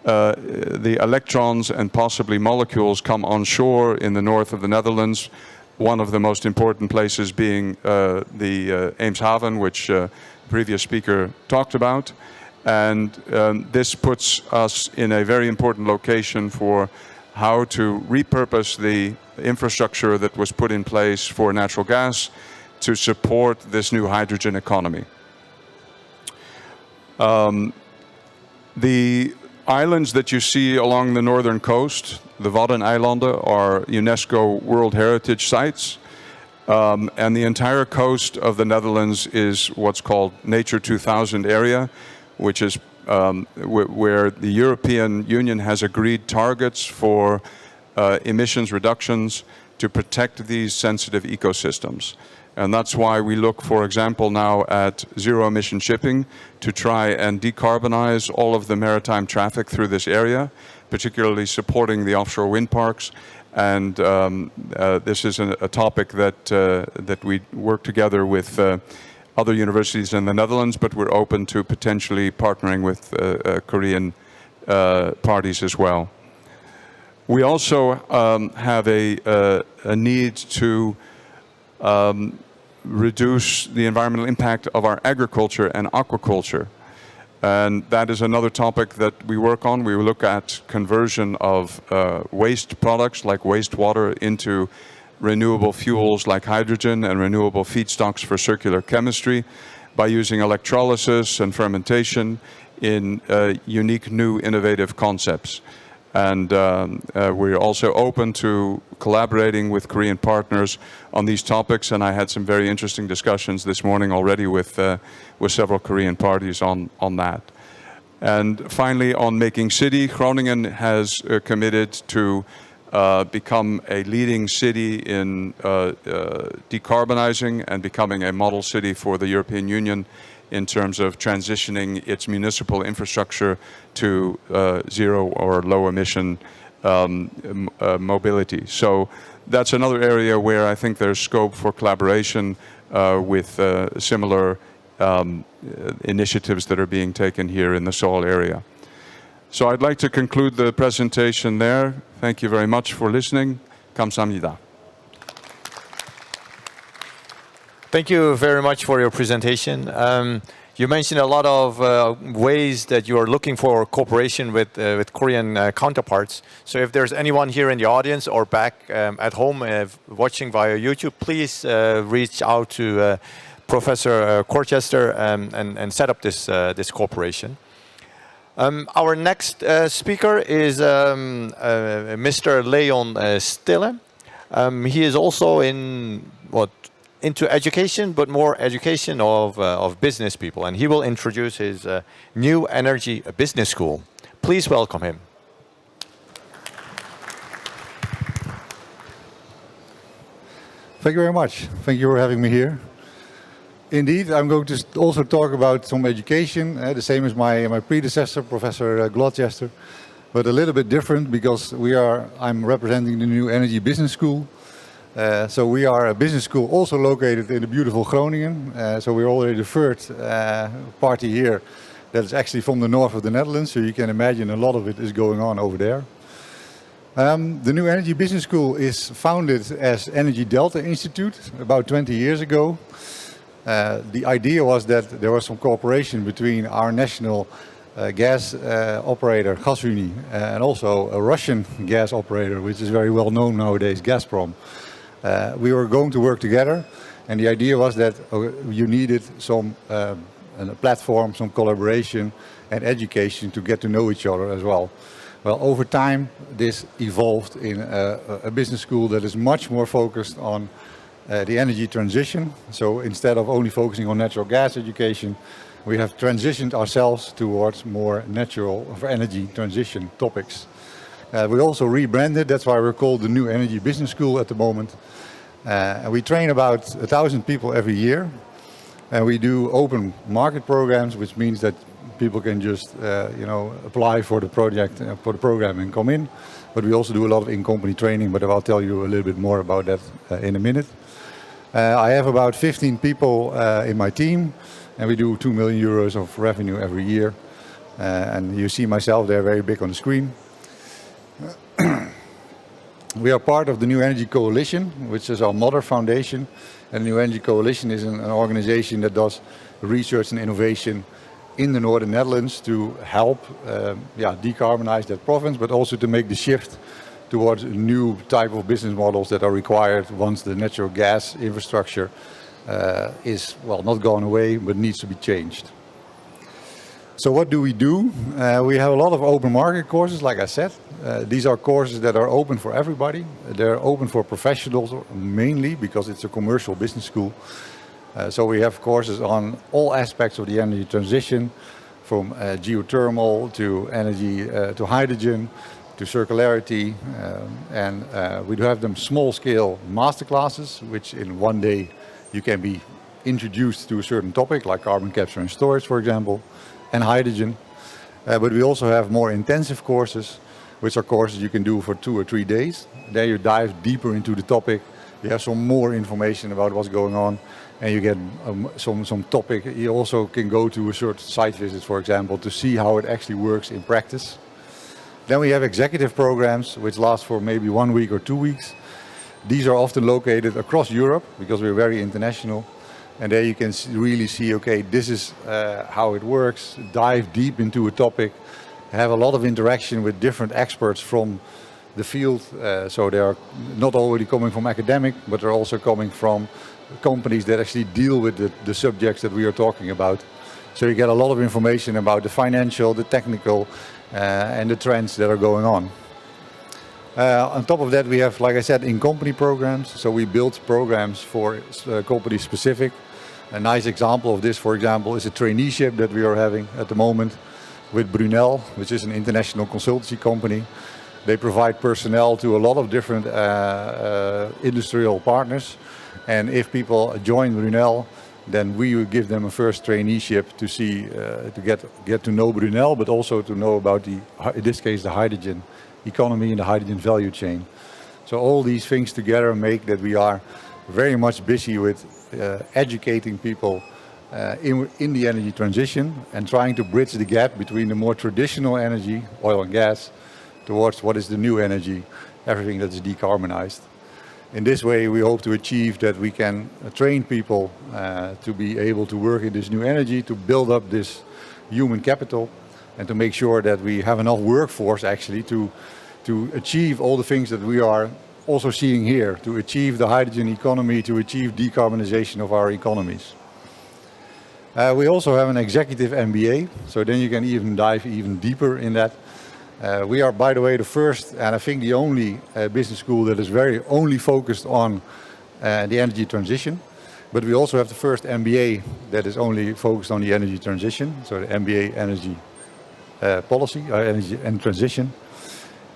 electrons and possibly molecules come onshore in the north of the Netherlands. One of the most important places being the Eemshaven, which the previous speaker talked about. And this puts us in a very important location for how to repurpose the infrastructure that was put in place for natural gas to support this new hydrogen economy. The islands that you see along the northern coast, the Waddeneilanden, are UNESCO World Heritage Sites. And the entire coast of the Netherlands is what's called Nature 2000 area, which is where the European Union has agreed targets for emissions reductions to protect these sensitive ecosystems. And that's why we look, for example, now at zero-emission shipping to try and decarbonize all of the maritime traffic through this area, particularly supporting the offshore wind parks. And this is a topic that we work together with other universities in the Netherlands, but we're open to potentially partnering with Korean parties as well. We also have a need to reduce the environmental impact of our agriculture and aquaculture. And that is another topic that we work on. We look at conversion of waste products like wastewater into renewable fuels like hydrogen and renewable feedstocks for circular chemistry by using electrolysis and fermentation in unique new innovative concepts. And we're also open to collaborating with Korean partners on these topics. And I had some very interesting discussions this morning already with several Korean parties on that. And finally, on making city, Groningen has committed to become a leading city in decarbonizing and becoming a model city for the European Union in terms of transitioning its municipal infrastructure to zero or low emission mobility. So that's another area where I think there's scope for collaboration with similar initiatives that are being taken here in the Seoul area. So I'd like to conclude the presentation there. Thank you very much for listening. 감사합니다. Thank you very much for your presentation. You mentioned a lot of ways that you are looking for cooperation with Korean counterparts. So if there's anyone here in the audience or back at home watching via YouTube, please reach out to Professor Gorcester and set up this cooperation. Our next speaker is Mr. Leon Stille. He is also into education, but more education of business people, and he will introduce his new energy business school. Please welcome him. Thank you very much. Thank you for having me here. Indeed, I'm going to also talk about some education, the same as my predecessor, Professor Gorcester, but a little bit different because I'm representing the new Energy Business School. So we are a business school also located in the beautiful Groningen. So we're already the third party here that is actually from the north of the Netherlands. So you can imagine a lot of it is going on over there. The new Energy Business School is founded as Energy Delta Institute about 20 years ago. The idea was that there was some cooperation between our national gas operator, Gasunie, and also a Russian gas operator, which is very well known nowadays, Gazprom. We were going to work together, and the idea was that you needed some a platform, some collaboration and education to get to know each other as well. Well, over time, this evolved in a business school that is much more focused on the energy transition. So instead of only focusing on natural gas education, we have transitioned ourselves towards more natural energy transition topics. We also rebranded, that's why we're called the New Energy Business School at the moment. And we train about 1,000 people every year. And we do open market programs, which means that people can just apply for the project, for the program and come in. But we also do a lot of in-company training, but I'll tell you a little bit more about that in a minute. I have about 15 people in my team, and we do 2 million euros of revenue every year. And you see myself there very big on the screen. We are part of the New Energy Coalition, which is our mother foundation. And the New Energy Coalition is an organization that does research and innovation in the Northern Netherlands to help decarbonize that province, but also to make the shift towards a new type of business models that are required once the natural gas infrastructure is, not gone away, but needs to be changed. So what do? We have a lot of open market courses, like I said. These are courses that are open for everybody. They're open for professionals mainly because it's a commercial business school. So we have courses on all aspects of the energy transition, from geothermal to energy to hydrogen to circularity. And we do have them small-scale masterclasses, which in one day you can be introduced to a certain topic, like carbon capture and storage, for example, and hydrogen. But we also have more intensive courses, which are courses you can do for 2 or 3 days. There you dive deeper into the topic. You have some more information about what's going on, and you get some topic. You also can go to a certain site visits, for example, to see how it actually works in practice. Then we have executive programs, which last for maybe 1 week or 2 weeks. These are often located across Europe because we're very international. And there you can really see, okay, this is how it works. Dive deep into a topic. Have a lot of interaction with different experts from the field. So they are not only coming from academic, but they're also coming from companies that actually deal with the subjects that we are talking about. So you get a lot of information about the financial, the technical, and the trends that are going on. On top of that, we have, like I said, in-company programs. So we build programs for company specific. A nice example of this, for example, is a traineeship that we are having at the moment with Brunel, which is an international consultancy company. They provide personnel to a lot of different industrial partners. And if people join Brunel, then we will give them a first traineeship to see, to get to know Brunel, but also to know about the, in this case, the hydrogen economy and the hydrogen value chain. So all these things together make that we are very much busy with educating people in the energy transition and trying to bridge the gap between the more traditional energy, oil and gas, towards what is the new energy, everything that is decarbonized. In this way, we hope to achieve that we can train people to be able to work in this new energy, to build up this human capital, and to make sure that we have enough workforce actually to achieve all the things that we are also seeing here, to achieve the hydrogen economy, to achieve decarbonization of our economies. We also have an executive MBA, so then you can even dive even deeper in that. We are, by the way, the first and I think the only business school that is very only focused on the energy transition. But we also have the first MBA that is only focused on the energy transition, so the MBA Energy Policy, Energy and Transition.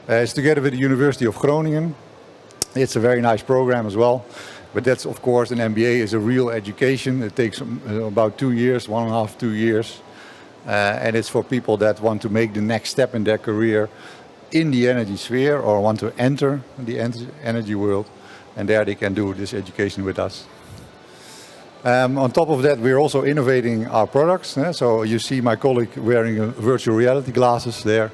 It's together with the University of Groningen. It's a very nice program as well. But that's, of course, an MBA is a real education. It takes about 2 years, 1.5, 2 years. And it's for people that want to make the next step in their career in the energy sphere or want to enter the energy world. And there they can do this education with us. On top of that, we're also innovating our products. So you see my colleague wearing virtual reality glasses there.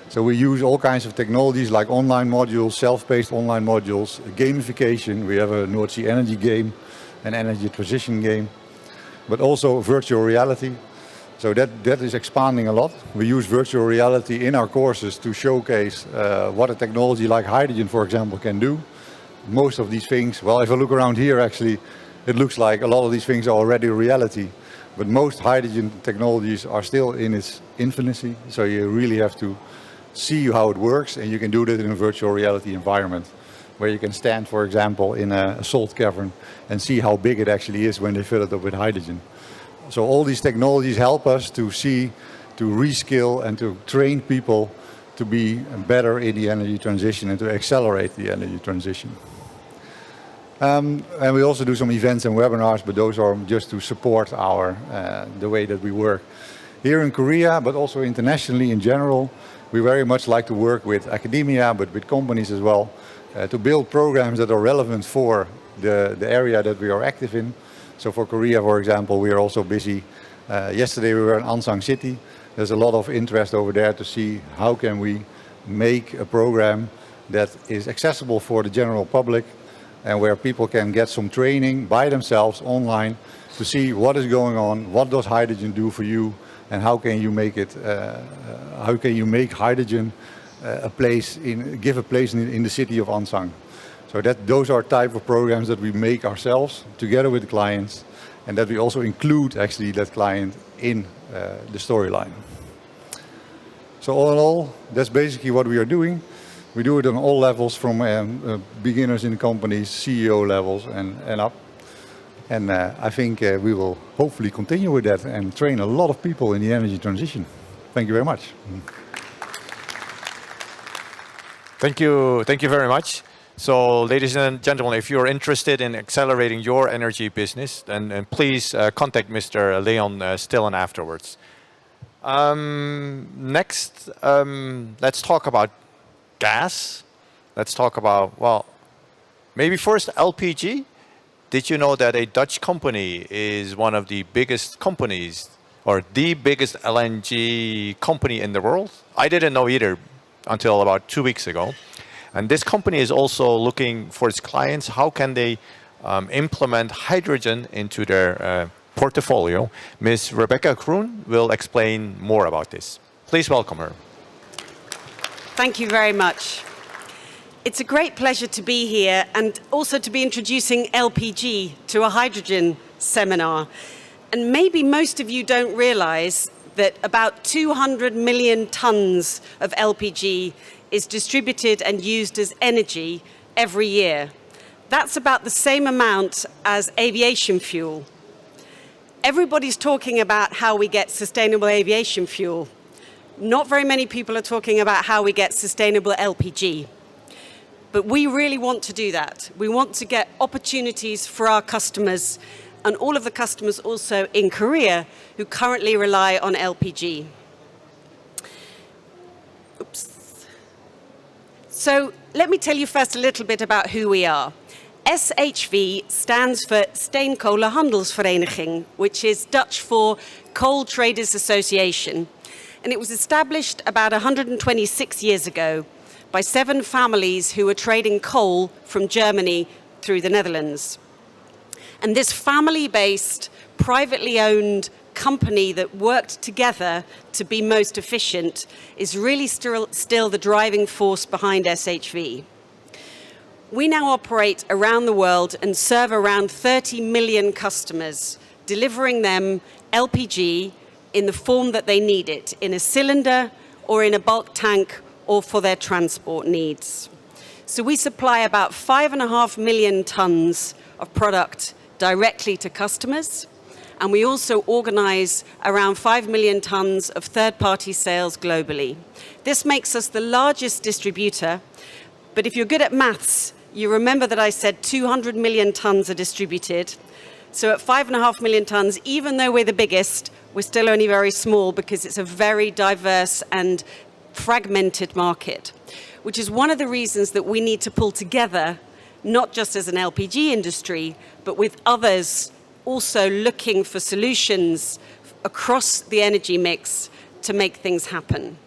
So we use all kinds of technologies like online modules, self-paced online modules, gamification. We have a North Sea energy game, an energy transition game, but also virtual reality. So that is expanding a lot. We use virtual reality in our courses to showcase what a technology like hydrogen, for example, can do. Most of these things, well, if I look around here, actually, it looks like a lot of these things are already reality. But most hydrogen technologies are still in its infancy. So you really have to see how it works, and you can do that in a virtual reality environment, where you can stand, for example, in a salt cavern and see how big it actually is when they fill it up with hydrogen. So all these technologies help us to see, to reskill and to train people to be better in the energy transition and to accelerate the energy transition. And we also do some events and webinars, but those are just to support our the way that we work. Here in Korea, but also internationally in general, we very much like to work with academia, but with companies as well, to build programs that are relevant for the area that we are active in. So for Korea, for example, we are also busy. Yesterday we were in Ansang City. There's a lot of interest over there to see how can we make a program that is accessible for the general public and where people can get some training by themselves online to see what is going on, what does hydrogen do for you, and how can you make it? How can you make hydrogen give a place in the city of Ansang? So those are type of programs that we make ourselves together with the clients, and that we also include actually that client in the storyline. So all in all, that's basically what we are doing. We do it on all levels, from beginners in companies, CEO levels, and up. And I think we will hopefully continue with that and train a lot of people in the energy transition. Thank you very much. Thank you very much. So, ladies and gentlemen, if you're interested in accelerating your energy business, then please contact Mr. Leon Stille afterwards. Next, let's talk about gas. Let's talk about, well, maybe first LPG. Did you know that a Dutch company is one of the biggest companies, or the biggest LNG company in the world? I didn't know either until about 2 weeks ago. And this company is also looking for its clients, how can they implement hydrogen into their portfolio. Ms. Rebecca Groen will explain more about this. Please welcome her. Thank you very much. It's a great pleasure to be here and also to be introducing LPG to a hydrogen seminar. And maybe most of you don't realize that about 200 million tons of LPG is distributed and used as energy every year. That's about the same amount as aviation fuel. Everybody's talking about how we get sustainable aviation fuel. Not very many people are talking about how we get sustainable LPG. But we really want to do that. We want to get opportunities for our customers and all of the customers also in Korea who currently rely on LPG. Oops. So let me tell you first a little bit about who we are. SHV stands for Steenkolenhandelsvereniging, which is Dutch for Coal Traders Association. And it was established about 126 years ago by 7 families who were trading coal from Germany through the Netherlands. And this family-based, privately owned company that worked together to be most efficient is really still the driving force behind SHV. We now operate around the world and serve around 30 million customers, delivering them LPG in the form that they need it, in a cylinder or in a bulk tank or for their transport needs. So we supply about 5.5 million tons of product directly to customers, and we also organize around 5 million tons of third-party sales globally. This makes us the largest distributor, but if you're good at maths, you remember that I said 200 million tons are distributed. So at 5.5 million tons, even though we're the biggest, we're still only very small because it's a very diverse and fragmented market, which is one of the reasons that we need to pull together, not just as an LPG industry, but with others also looking for solutions across the energy mix to make things happen.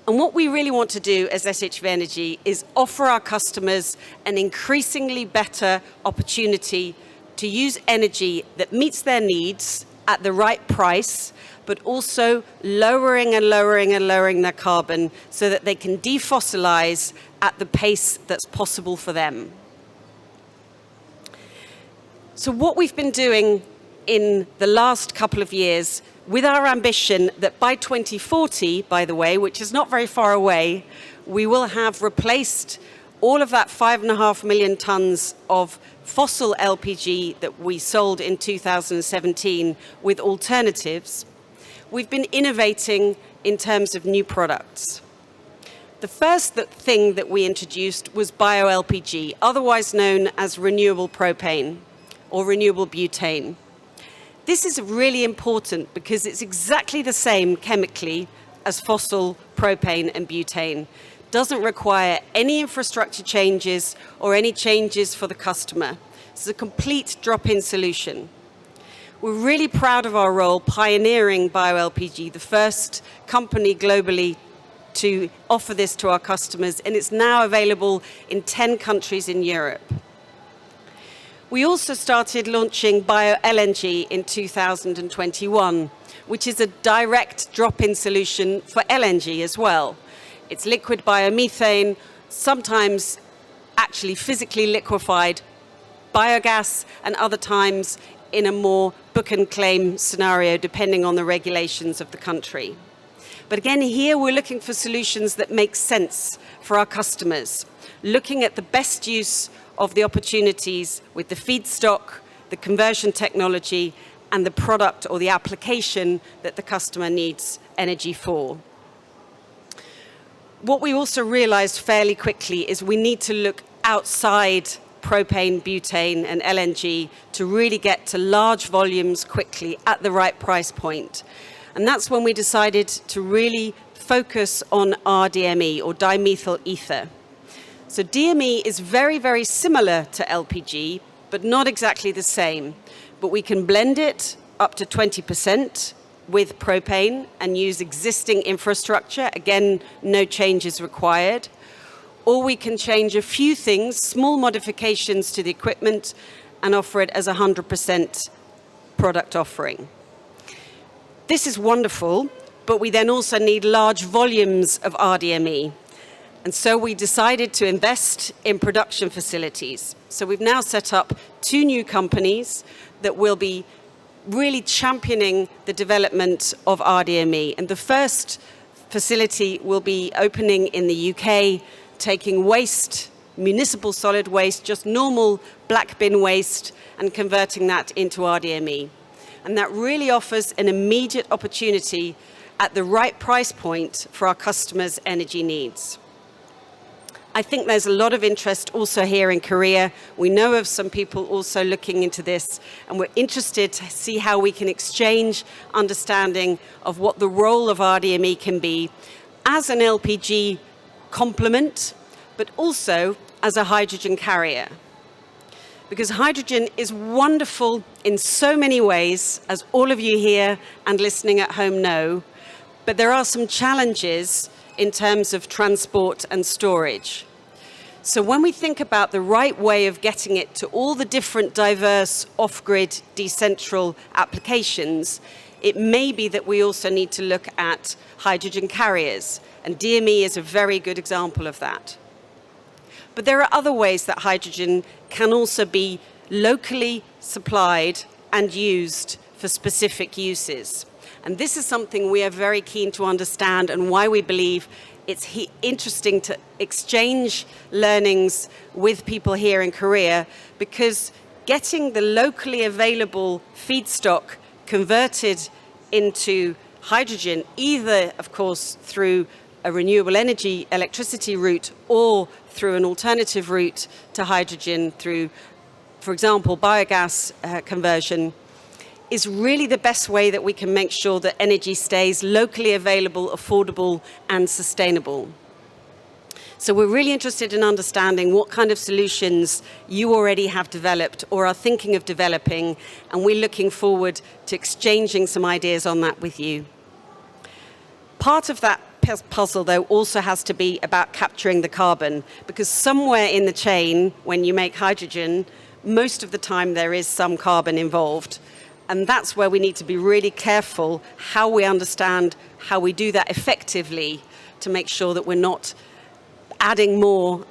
And what we really want to do as SHV Energy is offer our customers an increasingly better opportunity to use energy that meets their needs at the right price, but also lowering and lowering and lowering their carbon so that they can defossilize at the pace that's possible for them. So what we've been doing in the last couple of years with our ambition that by 2040, by the way, which is not very far away, we will have replaced all of that 5.5 million tons of fossil LPG that we sold in 2017 with alternatives. We've been innovating in terms of new products. The first thing that we introduced was bio-LPG, otherwise known as renewable propane or renewable butane. This is really important because it's exactly the same chemically as fossil propane and butane. Doesn't require any infrastructure changes or any changes for the customer. It's a complete drop-in solution. We're really proud of our role pioneering bio-LPG, the first company globally to offer this to our customers, and it's now available in 10 countries in Europe. We also started launching bio-LNG in 2021, which is a direct drop-in solution for LNG as well. It's liquid biomethane, sometimes actually physically liquefied biogas, and other times in a more book and claim scenario, depending on the regulations of the country. But again, here we're looking for solutions that make sense for our customers, looking at the best use of the opportunities with the feedstock, the conversion technology, and the product or the application that the customer needs energy for. What we also realized fairly quickly is we need to look outside propane, butane, and LNG to really get to large volumes quickly at the right price point. And that's when we decided to really focus on RDME, or dimethyl ether. So DME is very, very similar to LPG, but not exactly the same. But we can blend it up to 20% with propane and use existing infrastructure. Again, no changes required. Or we can change a few things, small modifications to the equipment, and offer it as a 100% product offering. This is wonderful, but we then also need large volumes of RDME. And so we decided to invest in production facilities. So we've now set up 2 new companies that will be really championing the development of RDME. And the first facility will be opening in the UK, taking waste, municipal solid waste, just normal black bin waste, and converting that into RDME. And that really offers an immediate opportunity at the right price point for our customers' energy needs. I think there's a lot of interest also here in Korea. We know of some people also looking into this, and we're interested to see how we can exchange understanding of what the role of RDME can be as an LPG complement, but also as a hydrogen carrier. Because hydrogen is wonderful in so many ways, as all of you here and listening at home know, but there are some challenges in terms of transport and storage. So when we think about the right way of getting it to all the different diverse off-grid decentral applications, it may be that we also need to look at hydrogen carriers, and DME is a very good example of that. But there are other ways that hydrogen can also be locally supplied and used for specific uses. And this is something we are very keen to understand, and why we believe it's interesting to exchange learnings with people here in Korea, because getting the locally available feedstock converted into hydrogen, either, of course, through a renewable energy electricity route or through an alternative route to hydrogen through, for example, biogas conversion, is really the best way that we can make sure that energy stays locally available, affordable, and sustainable. So we're really interested in understanding what kind of solutions you already have developed or are thinking of developing, and we're looking forward to exchanging some ideas on that with you. Part of that puzzle, though, also has to be about capturing the carbon, because somewhere in the chain, when you make hydrogen, most of the time there is some carbon involved. And that's where we need to be really careful how we understand how we do that effectively to make sure that we're not adding more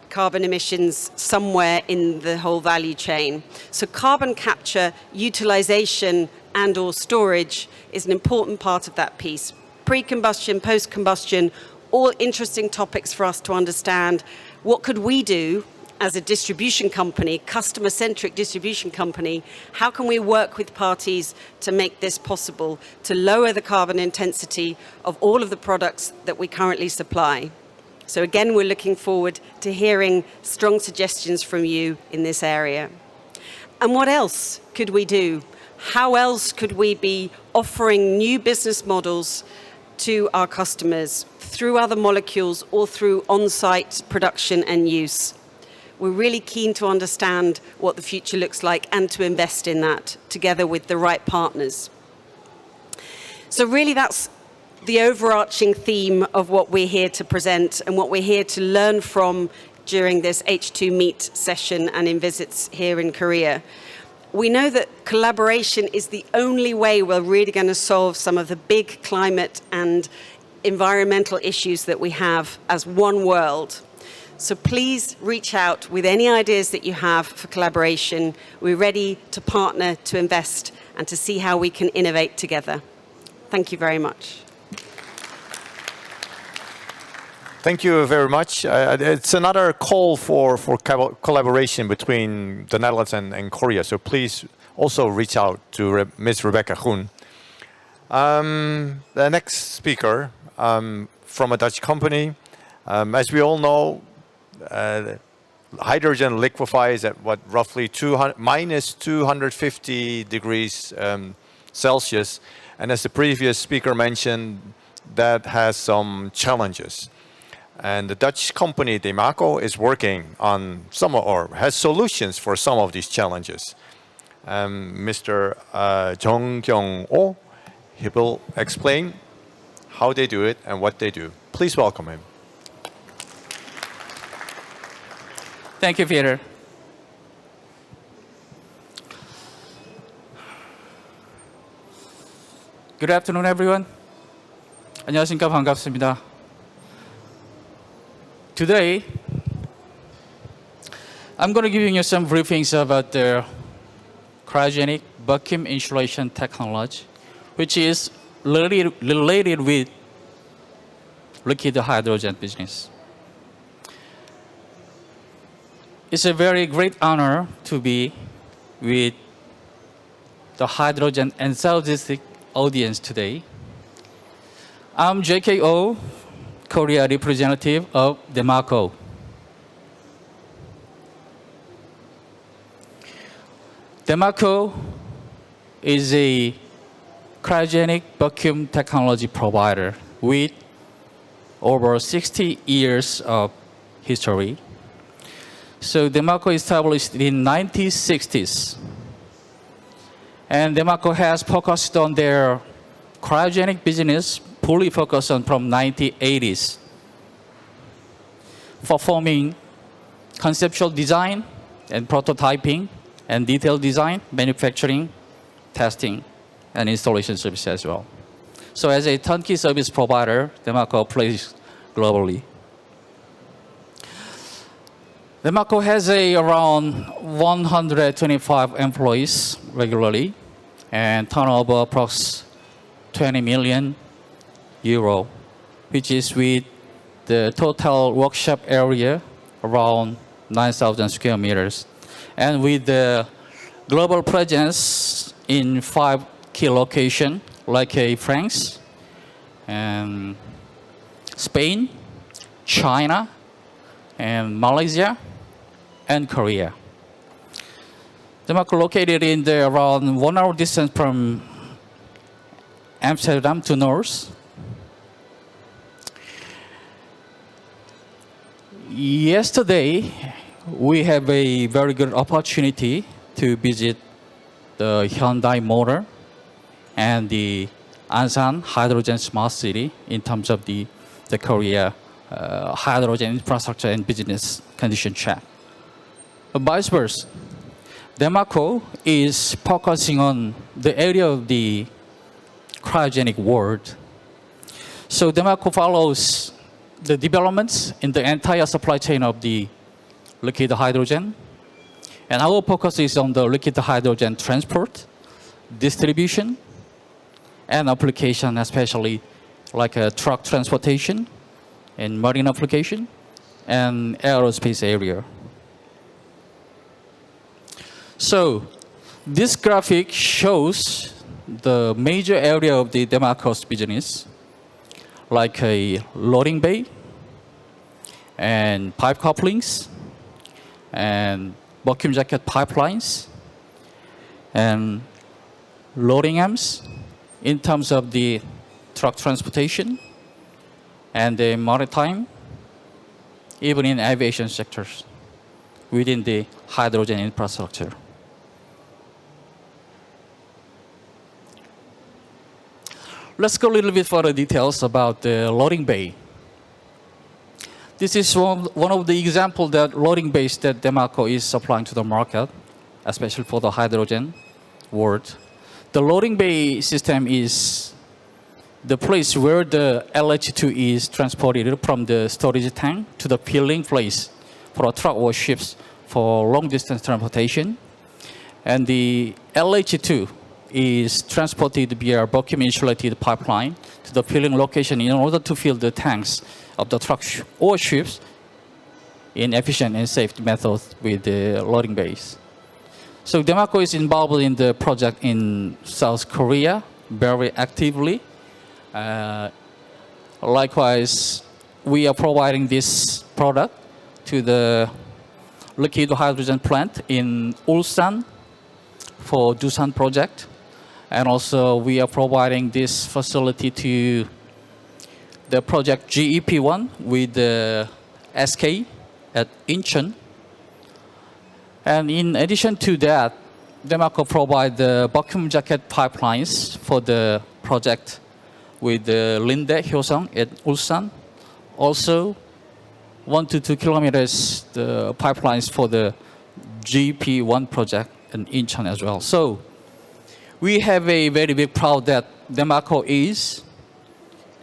carbon emissions somewhere in the whole value chain. So carbon capture, utilization, and or storage is an important part of that piece. Pre-combustion, post-combustion, all interesting topics for us to understand. What could we do as a distribution company, customer-centric distribution company? How can we work with parties to make this possible, to lower the carbon intensity of all of the products that we currently supply? So again, we're looking forward to hearing strong suggestions from you in this area. And what else could we do? How else could we be offering new business models to our customers through other molecules or through on-site production and use? We're really keen to understand what the future looks like and to invest in that together with the right partners. So really that's the overarching theme of what we're here to present and what we're here to learn from during this H2 Meet session and in visits here in Korea. We know that collaboration is the only way we're really going to solve some of the big climate and environmental issues that we have as one world. So please reach out with any ideas that you have for collaboration. We're ready to partner, to invest, and to see how we can innovate together. Thank you very much. Thank you very much. It's another call for collaboration between the Netherlands and Korea. So please also reach out to Ms. Rebecca Groen. The next speaker from a Dutch company. As we all know, hydrogen liquefies at roughly minus 250 degrees Celsius. And as the previous speaker mentioned, that has some challenges. And the Dutch company DEMACO is working on or has solutions for some of these challenges. Mr. Jeong, he will explain how they do it and what they do. Please welcome him. Thank you, Pieter. Good afternoon, everyone. 안녕하십니까, 반갑습니다. Today, I'm going to give you some briefings about the cryogenic vacuum insulation technology, which is related with liquid hydrogen business. It's a very great honor to be with the hydrogen enthusiastic audience today. I'm JKO, Korea representative of DEMACO. DEMACO is a cryogenic vacuum technology provider with over 60 years of history. So DEMACO established in 1960s. And DEMACO has focused on their cryogenic business, fully focused on from 1980s, performing conceptual design and prototyping and detailed design, manufacturing, testing, and installation service as well. So as a turnkey service provider, DEMACO plays globally. DEMACO has around 125 employees regularly and turnover approx 20 million euro, which is with the total workshop area around 9,000 square meters. And with the global presence in 5 key locations, like France, and Spain, China, and Malaysia, and Korea. DEMACO located in the around 1 hour distance from Amsterdam to north. Yesterday, we have a very good opportunity to visit the Hyundai Motor and the Ansan Hydrogen Smart City in terms of the Korea hydrogen infrastructure and business condition check. Vice versa, DEMACO is focusing on the area of the cryogenic world. So DEMACO follows the developments in the entire supply chain of the liquid hydrogen. And our focus is on the liquid hydrogen transport, distribution, and application, especially like truck transportation and marine application and aerospace area. So this graphic shows the major area of the DEMACO's business, like a loading bay and pipe couplings and vacuum jacket pipelines and loading arms in terms of the truck transportation and the maritime, even in aviation sectors within the hydrogen infrastructure. Let's go a little bit further details about the loading bay. This is one of the examples that loading bays that DEMACO is supplying to the market, especially for the hydrogen world. The loading bay system is the place where the LH2 is transported from the storage tank to the filling place for a truck or ships for long distance transportation. And the LH2 is transported via vacuum insulated pipeline to the filling location in order to fill the tanks of the trucks or ships in efficient and safe methods with the loading bays. So DEMACO is involved in the project in South Korea very actively. Likewise, we are providing this product to the liquid hydrogen plant in Ulsan for Doosan project. And also we are providing this facility to the project GEP1 with the SK at Incheon. And in addition to that, DEMACO provide the vacuum jacket pipelines for the project with the Linde Hyoseong at Ulsan. Also, 1 to 2 kilometers the pipelines for the GP1 project in Incheon as well. So we have a very big proud that DEMACO is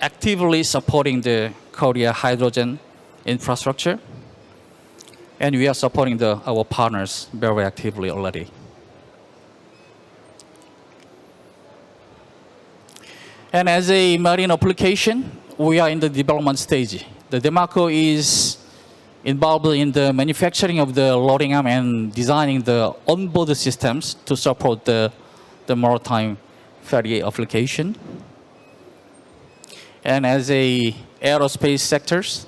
actively supporting the Korea hydrogen infrastructure, and we are supporting our partners very actively already. And as a marine application, we are in the development stage. The DEMACO is involved in the manufacturing of the loading arm and designing the onboard systems to support the maritime ferry application. And as a aerospace sectors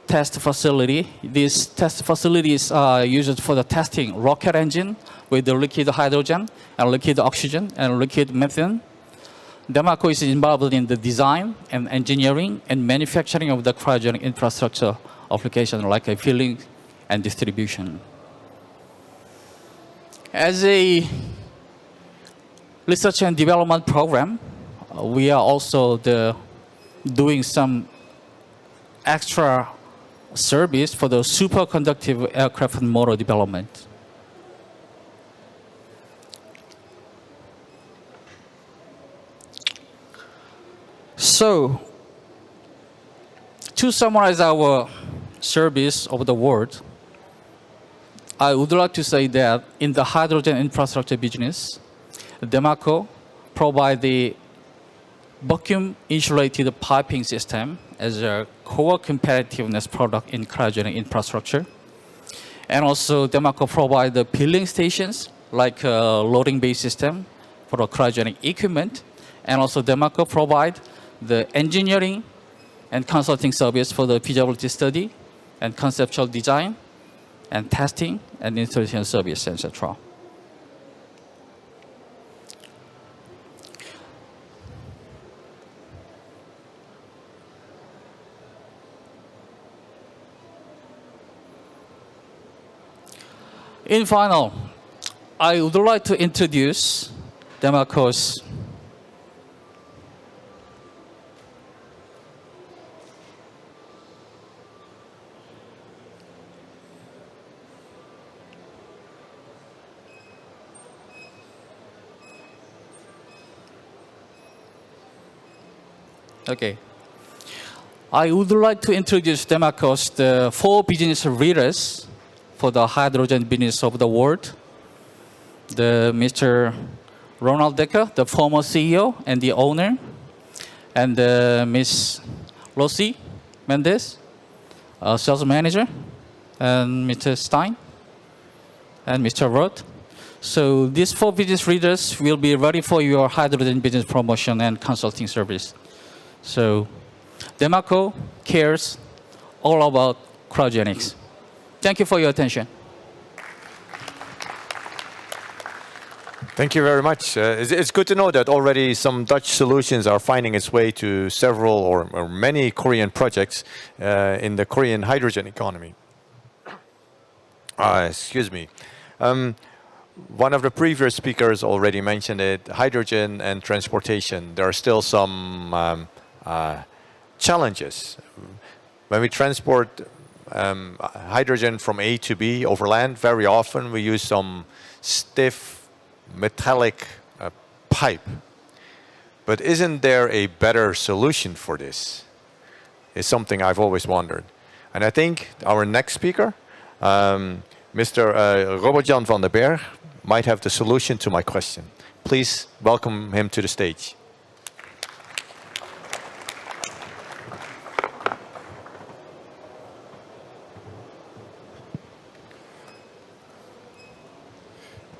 test facility, these test facilities are used for the testing rocket engine with the liquid hydrogen and liquid oxygen and liquid methane. DEMACO is involved in the design and engineering and manufacturing of the cryogenic infrastructure application like a filling and distribution. As a research and development program, we are also doing some extra service for the superconductive aircraft and motor development. So, to summarize our service over the world, I would like to say that in the hydrogen infrastructure business, DEMACO provides the vacuum insulated piping system as a core competitiveness product in cryogenic infrastructure. And also DEMACO provides the filling stations like a loading bay system for the cryogenic equipment. And also DEMACO provides the engineering and consulting service for the feasibility study and conceptual design and testing and installation service, etc. In final, I would like to introduce DEMACO's I would like to introduce DEMACO's the 4 business leaders for the hydrogen business of the world. The Mr. Ronald Decker, the former CEO and the owner, and Miss Lucy Mendes, sales manager, and Mr. Stein, and Mr. Roth. So these 4 business leaders will be ready for your hydrogen business promotion and consulting service. So DEMACO cares all about cryogenics. Thank you for your attention. Thank you very much. It's good to know that already some Dutch solutions are finding its way to several or many Korean projects in the Korean hydrogen economy. Excuse me. One of the previous speakers already mentioned it, hydrogen and transportation. There are still some challenges. When we transport hydrogen from A to B over land, very often we use some stiff metallic pipe. But isn't there a better solution for this? It's something I've always wondered. And I think our next speaker, Mr. Robert-Jan van den Berg, might have the solution to my question. Please welcome him to the stage.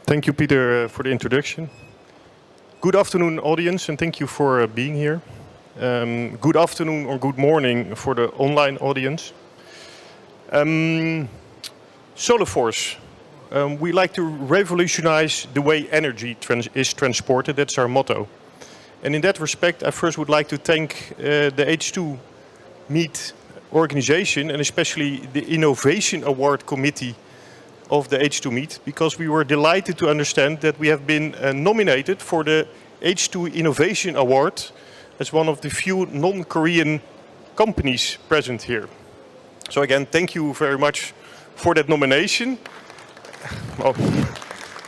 Thank you, Pieter, for the introduction. Good afternoon, audience, and thank you for being here. Good afternoon or good morning for the online audience. SoluForce. We like to revolutionize the way energy is transported. That's our motto. And in that respect, I first would like to thank the H2 Meet organization and especially the Innovation Award Committee of the H2 Meet, because we were delighted to understand that we have been nominated for the H2 Innovation Award as one of the few non-Korean companies present here. So again, thank you very much for that nomination. Well,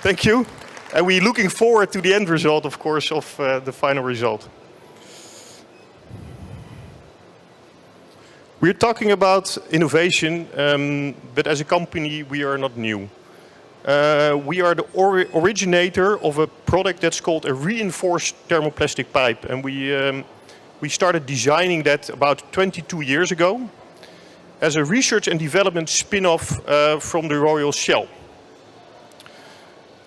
thank you. And we're looking forward to the end result, of course, of the final result. We're talking about innovation, but as a company, we are not new. We are the originator of a product that's called a reinforced thermoplastic pipe. And we We started designing that about 22 years ago as a research and development spin-off from the Royal Shell.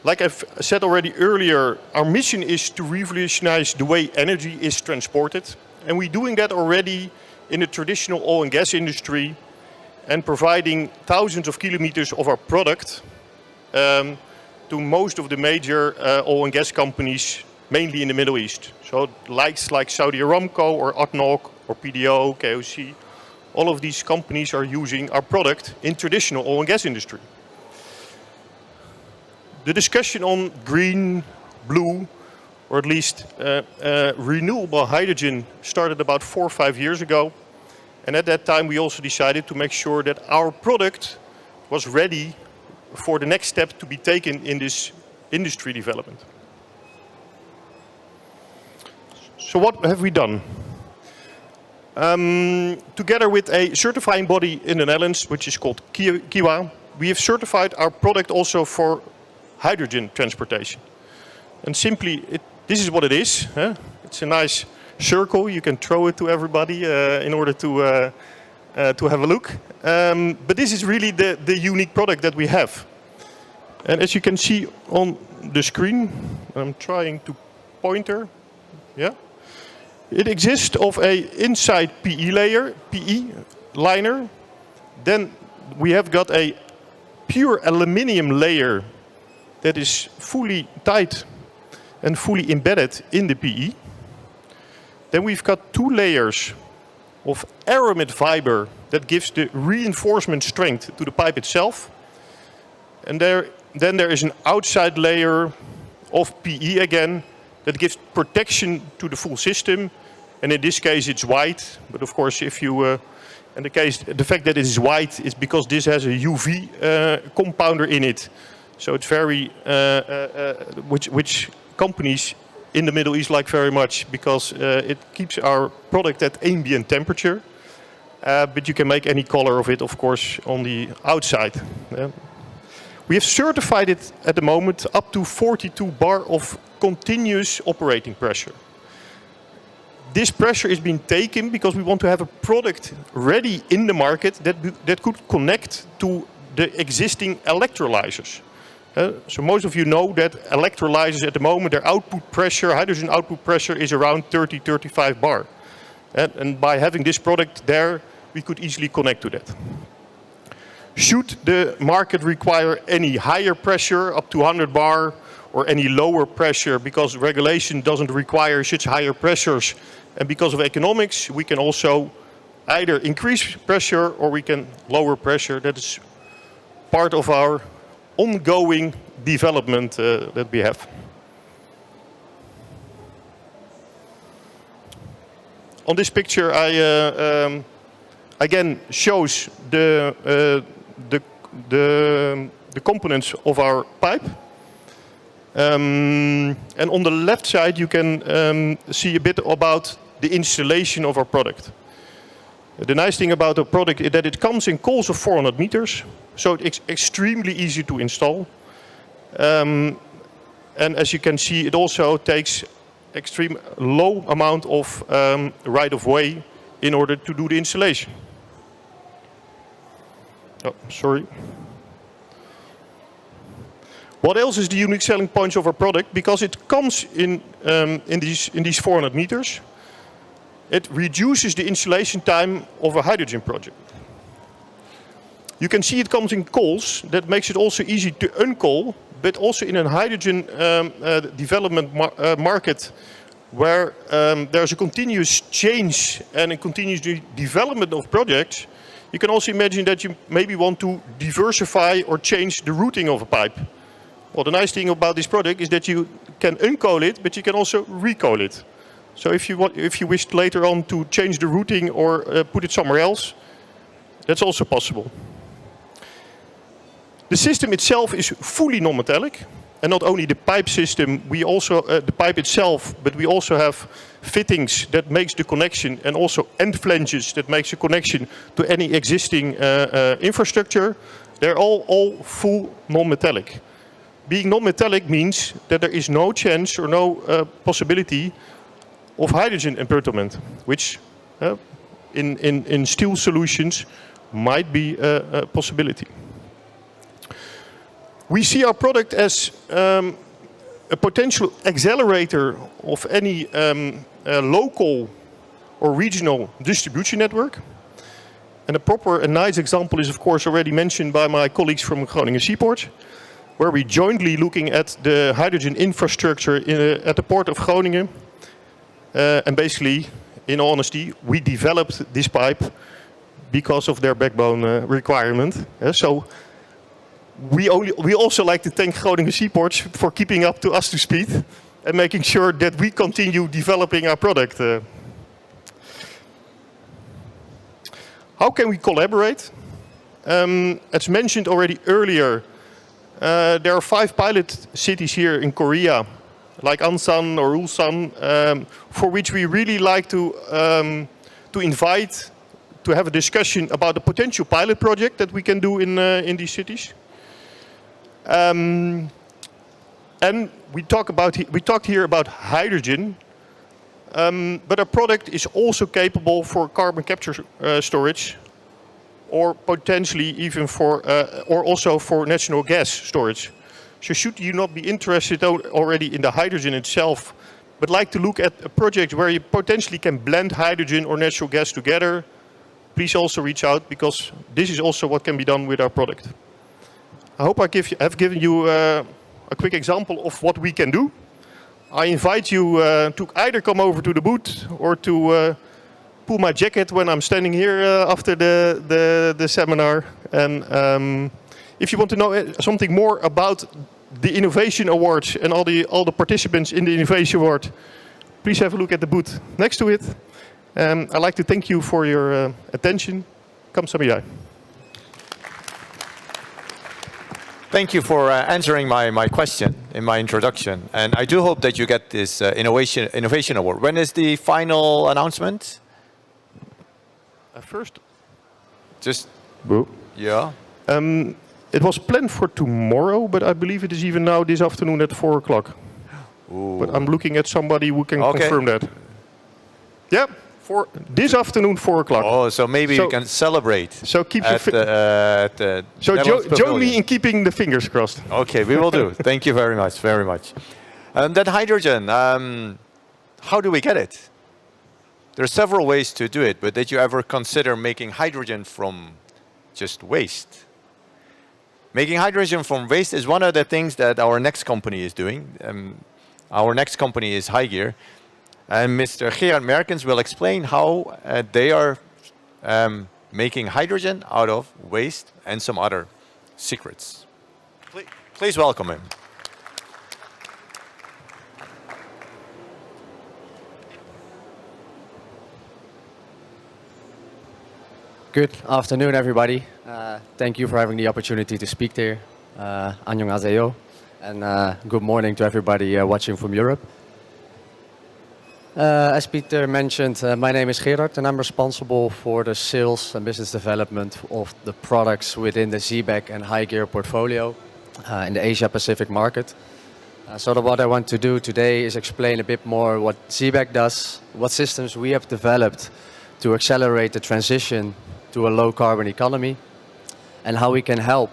Like I've said already earlier, our mission is to revolutionize the way energy is transported. And we're doing that already in the traditional oil and gas industry and providing thousands of kilometers of our product to most of the major oil and gas companies, mainly in the Middle East. So likes like Saudi Aramco or ADNOC or PDO, KOC, all of these companies are using our product in traditional oil and gas industry. The discussion on green, blue, or at least renewable hydrogen started about 4 or 5 years ago. And at that time we also decided to make sure that our product was ready for the next step to be taken in this industry development. So what have we done? Together with a certifying body in the Netherlands, which is called Kiwa, we have certified our product also for hydrogen transportation. And simply, this is what it is. Huh? It's a nice circle. You can throw it to everybody in order to have a look. But this is really the unique product that we have. And as you can see on the screen, I'm trying to pointer. Yeah. It exists of a inside PE layer, PE liner. Then we have got a pure aluminium layer that is fully tight and fully embedded in the PE. Then we've got 2 layers of aramid fiber that gives the reinforcement strength to the pipe itself. And then there is an outside layer of PE again that gives protection to the full system. And in this case it's white, but of course if you, the fact that it is white is because this has a UV compounder in it. So it's very, which companies in the Middle East like very much, because it keeps our product at ambient temperature. But you can make any color of it, of course, on the outside. We have certified it at the moment up to 42 bar of continuous operating pressure. This pressure is being taken because we want to have a product ready in the market that could connect to the existing electrolyzers. So most of you know that electrolyzers at the moment, their output pressure, hydrogen output pressure is around 30-35 bar. And by having this product there, we could easily connect to that. Should the market require any higher pressure, up to 100 bar, or any lower pressure, because regulation doesn't require such higher pressures, and because of economics, we can also either increase pressure or we can lower pressure. That is part of our ongoing development that we have. On this picture, I again shows the components of our pipe. And on the left side, you can see a bit about the installation of our product. The nice thing about the product is that it comes in coils of 400 meters, so it's extremely easy to install. And as you can see, it also takes extreme low amount of right-of-way in order to do the installation. Oh, sorry. What else is the unique selling points of our product? Because it comes in these 400 meters, it reduces the installation time of a hydrogen project. You can see it comes in coils. That makes it also easy to uncoil, but also in a hydrogen development market where there's a continuous change and a continuous development of projects, you can also imagine that you maybe want to diversify or change the routing of a pipe. Well, the nice thing about this product is that you can uncoil it, but you can also recoil it. So if you wish later on to change the routing or put it somewhere else, that's also possible. The system itself is fully non-metallic, and not only the pipe system, we also the pipe itself, but we also have fittings that makes the connection, and also end flanges that makes the connection to any existing infrastructure. They're all full non-metallic. Being non-metallic means that there is no chance or no possibility of hydrogen embrittlement, which in steel solutions might be a possibility. We see our product as a potential accelerator of any local or regional distribution network. And a proper and nice example is, of course, already mentioned by my colleagues from Groningen Seaports, where we jointly looking at the hydrogen infrastructure at the port of Groningen. And basically, in all honesty, we developed this pipe because of their backbone requirement. So we also like to thank Groningen Seaports for keeping up to us to speed and making sure that we continue developing our product. How can we collaborate? As mentioned already earlier, there are 5 pilot cities here in Korea, like Ansan or Ulsan, for which we really like to invite to have a discussion about a potential pilot project that we can do in these cities. And we talked here about hydrogen, but our product is also capable for carbon capture storage, or potentially even for, or also for natural gas storage. So should you not be interested already in the hydrogen itself, but like to look at a project where you potentially can blend hydrogen or natural gas together, please also reach out, because this is also what can be done with our product. I hope I have given you a quick example of what we can do. I invite you to either come over to the booth or to pull my jacket when I'm standing here after the seminar. And if you want to know something more about the Innovation Awards and all the participants in the Innovation Award, please have a look at the booth next to it. I'd like to thank you for your attention. Kamsahamnida. Thank you for answering my question in my introduction. And I do hope that you get this Innovation Award. When is the final announcement? First. Just. Boo. Yeah. It was planned for tomorrow, but I believe it is even now this afternoon at 4 o'clock. But I'm looking at somebody who can confirm that. Yeah. For this afternoon, 4 o'clock. Oh, so maybe you can celebrate. So keep the so join me in keeping the fingers crossed. Okay, we will do. Thank you very much, very much. That hydrogen, how do we get it? There are several ways to do it, but did you ever consider making hydrogen from just waste? Making hydrogen from waste is one of the things that our next company is doing. Our next company is Gigler. And Mr. Gerard Merkens will explain how they are making hydrogen out of waste and some other secrets. Please welcome him. Good afternoon, everybody. Thank you for having the opportunity to speak there. Annyeonghaseyo, and good morning to everybody watching from Europe. As Pieter mentioned, my name is Gerard, and I'm responsible for the sales and business development of the products within the Xebec and Gigler portfolio in the Asia-Pacific market. So what I want to do today is explain a bit more what Xebec does, what systems we have developed to accelerate the transition to a low-carbon economy, and how we can help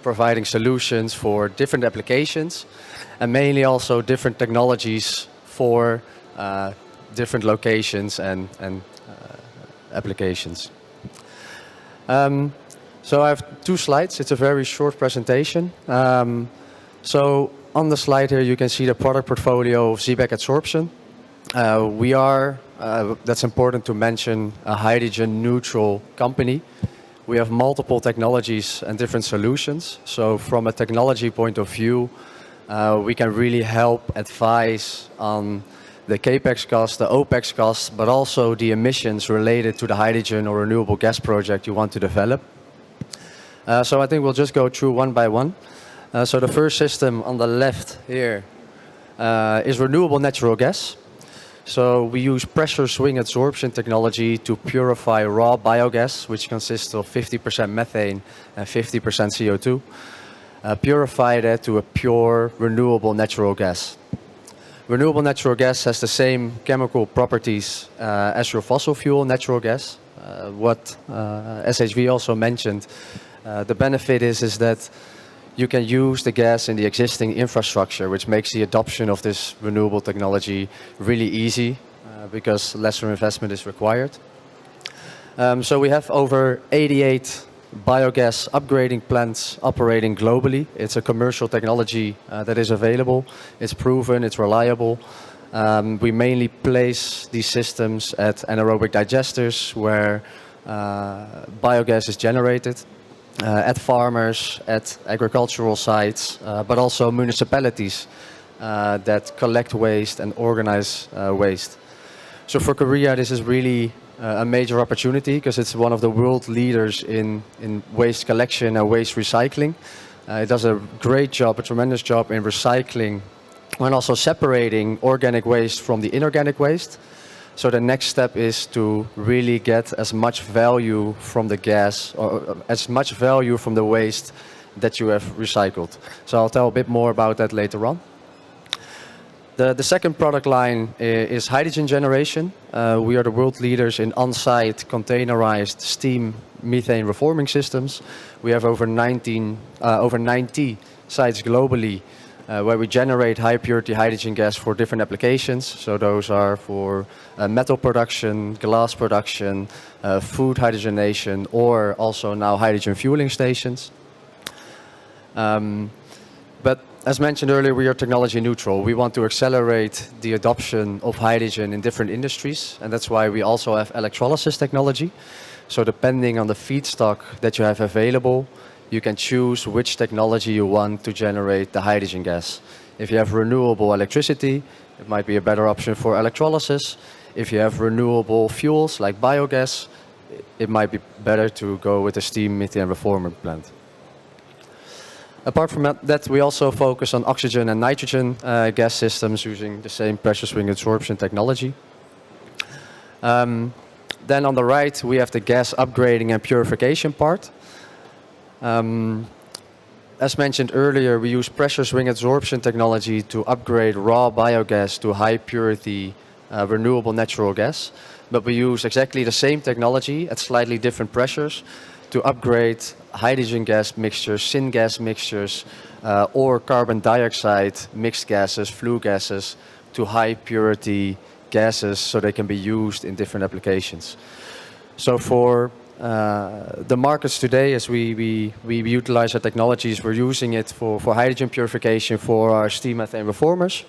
providing solutions for different applications, and mainly also different technologies for different locations and applications. So I have 2 slides. It's a very short presentation. So on the slide here, you can see the product portfolio of Xebec Adsorption. We are, that's important to mention, a hydrogen neutral company. We have multiple technologies and different solutions. So from a technology point of view, we can really help advise on the CAPEX costs, the OPEX costs, but also the emissions related to the hydrogen or renewable gas project you want to develop. So I think we'll just go through one by one. So the first system on the left here is renewable natural gas. So we use pressure swing adsorption technology to purify raw biogas, which consists of 50% methane and 50% CO2. Purify that to a pure renewable natural gas. Renewable natural gas has the same chemical properties as your fossil fuel natural gas. What SHV also mentioned, the benefit is that you can use the gas in the existing infrastructure, which makes the adoption of this renewable technology really easy because lesser investment is required. So we have over 88 biogas upgrading plants operating globally. It's a commercial technology that is available. It's proven, it's reliable. We mainly place these systems at anaerobic digesters where biogas is generated, at farmers, at agricultural sites, but also municipalities that collect waste and organize waste. So for Korea, this is really a major opportunity because it's one of the world leaders in waste collection and waste recycling. It does a great job, a tremendous job in recycling and also separating organic waste from the inorganic waste. So the next step is to really get as much value from the gas or as much value from the waste that you have recycled. So I'll tell a bit more about that later on. The second product line is hydrogen generation. We are the world leaders in on-site containerized steam methane reforming systems. We have over 90 sites globally where we generate high purity hydrogen gas for different applications. So those are for metal production, glass production, food hydrogenation, or also now hydrogen fueling stations. But as mentioned earlier, we are technology neutral. We want to accelerate the adoption of hydrogen in different industries, and that's why we also have electrolysis technology. So depending on the feedstock that you have available, you can choose which technology you want to generate the hydrogen gas. If you have renewable electricity, it might be a better option for electrolysis. If you have renewable fuels like biogas, it might be better to go with a steam methane reformer plant. Apart from that, we also focus on oxygen and nitrogen gas systems using the same pressure swing adsorption technology. Then on the right, we have the gas upgrading and purification part. As mentioned earlier, we use pressure swing adsorption technology to upgrade raw biogas to high purity renewable natural gas. But we use exactly the same technology at slightly different pressures to upgrade hydrogen gas mixtures, syngas mixtures, or carbon dioxide mixed gases, flue gases, to high purity gases so they can be used in different applications. So for the markets today, as we utilize our technologies, we're using it for hydrogen purification for our steam methane reformers.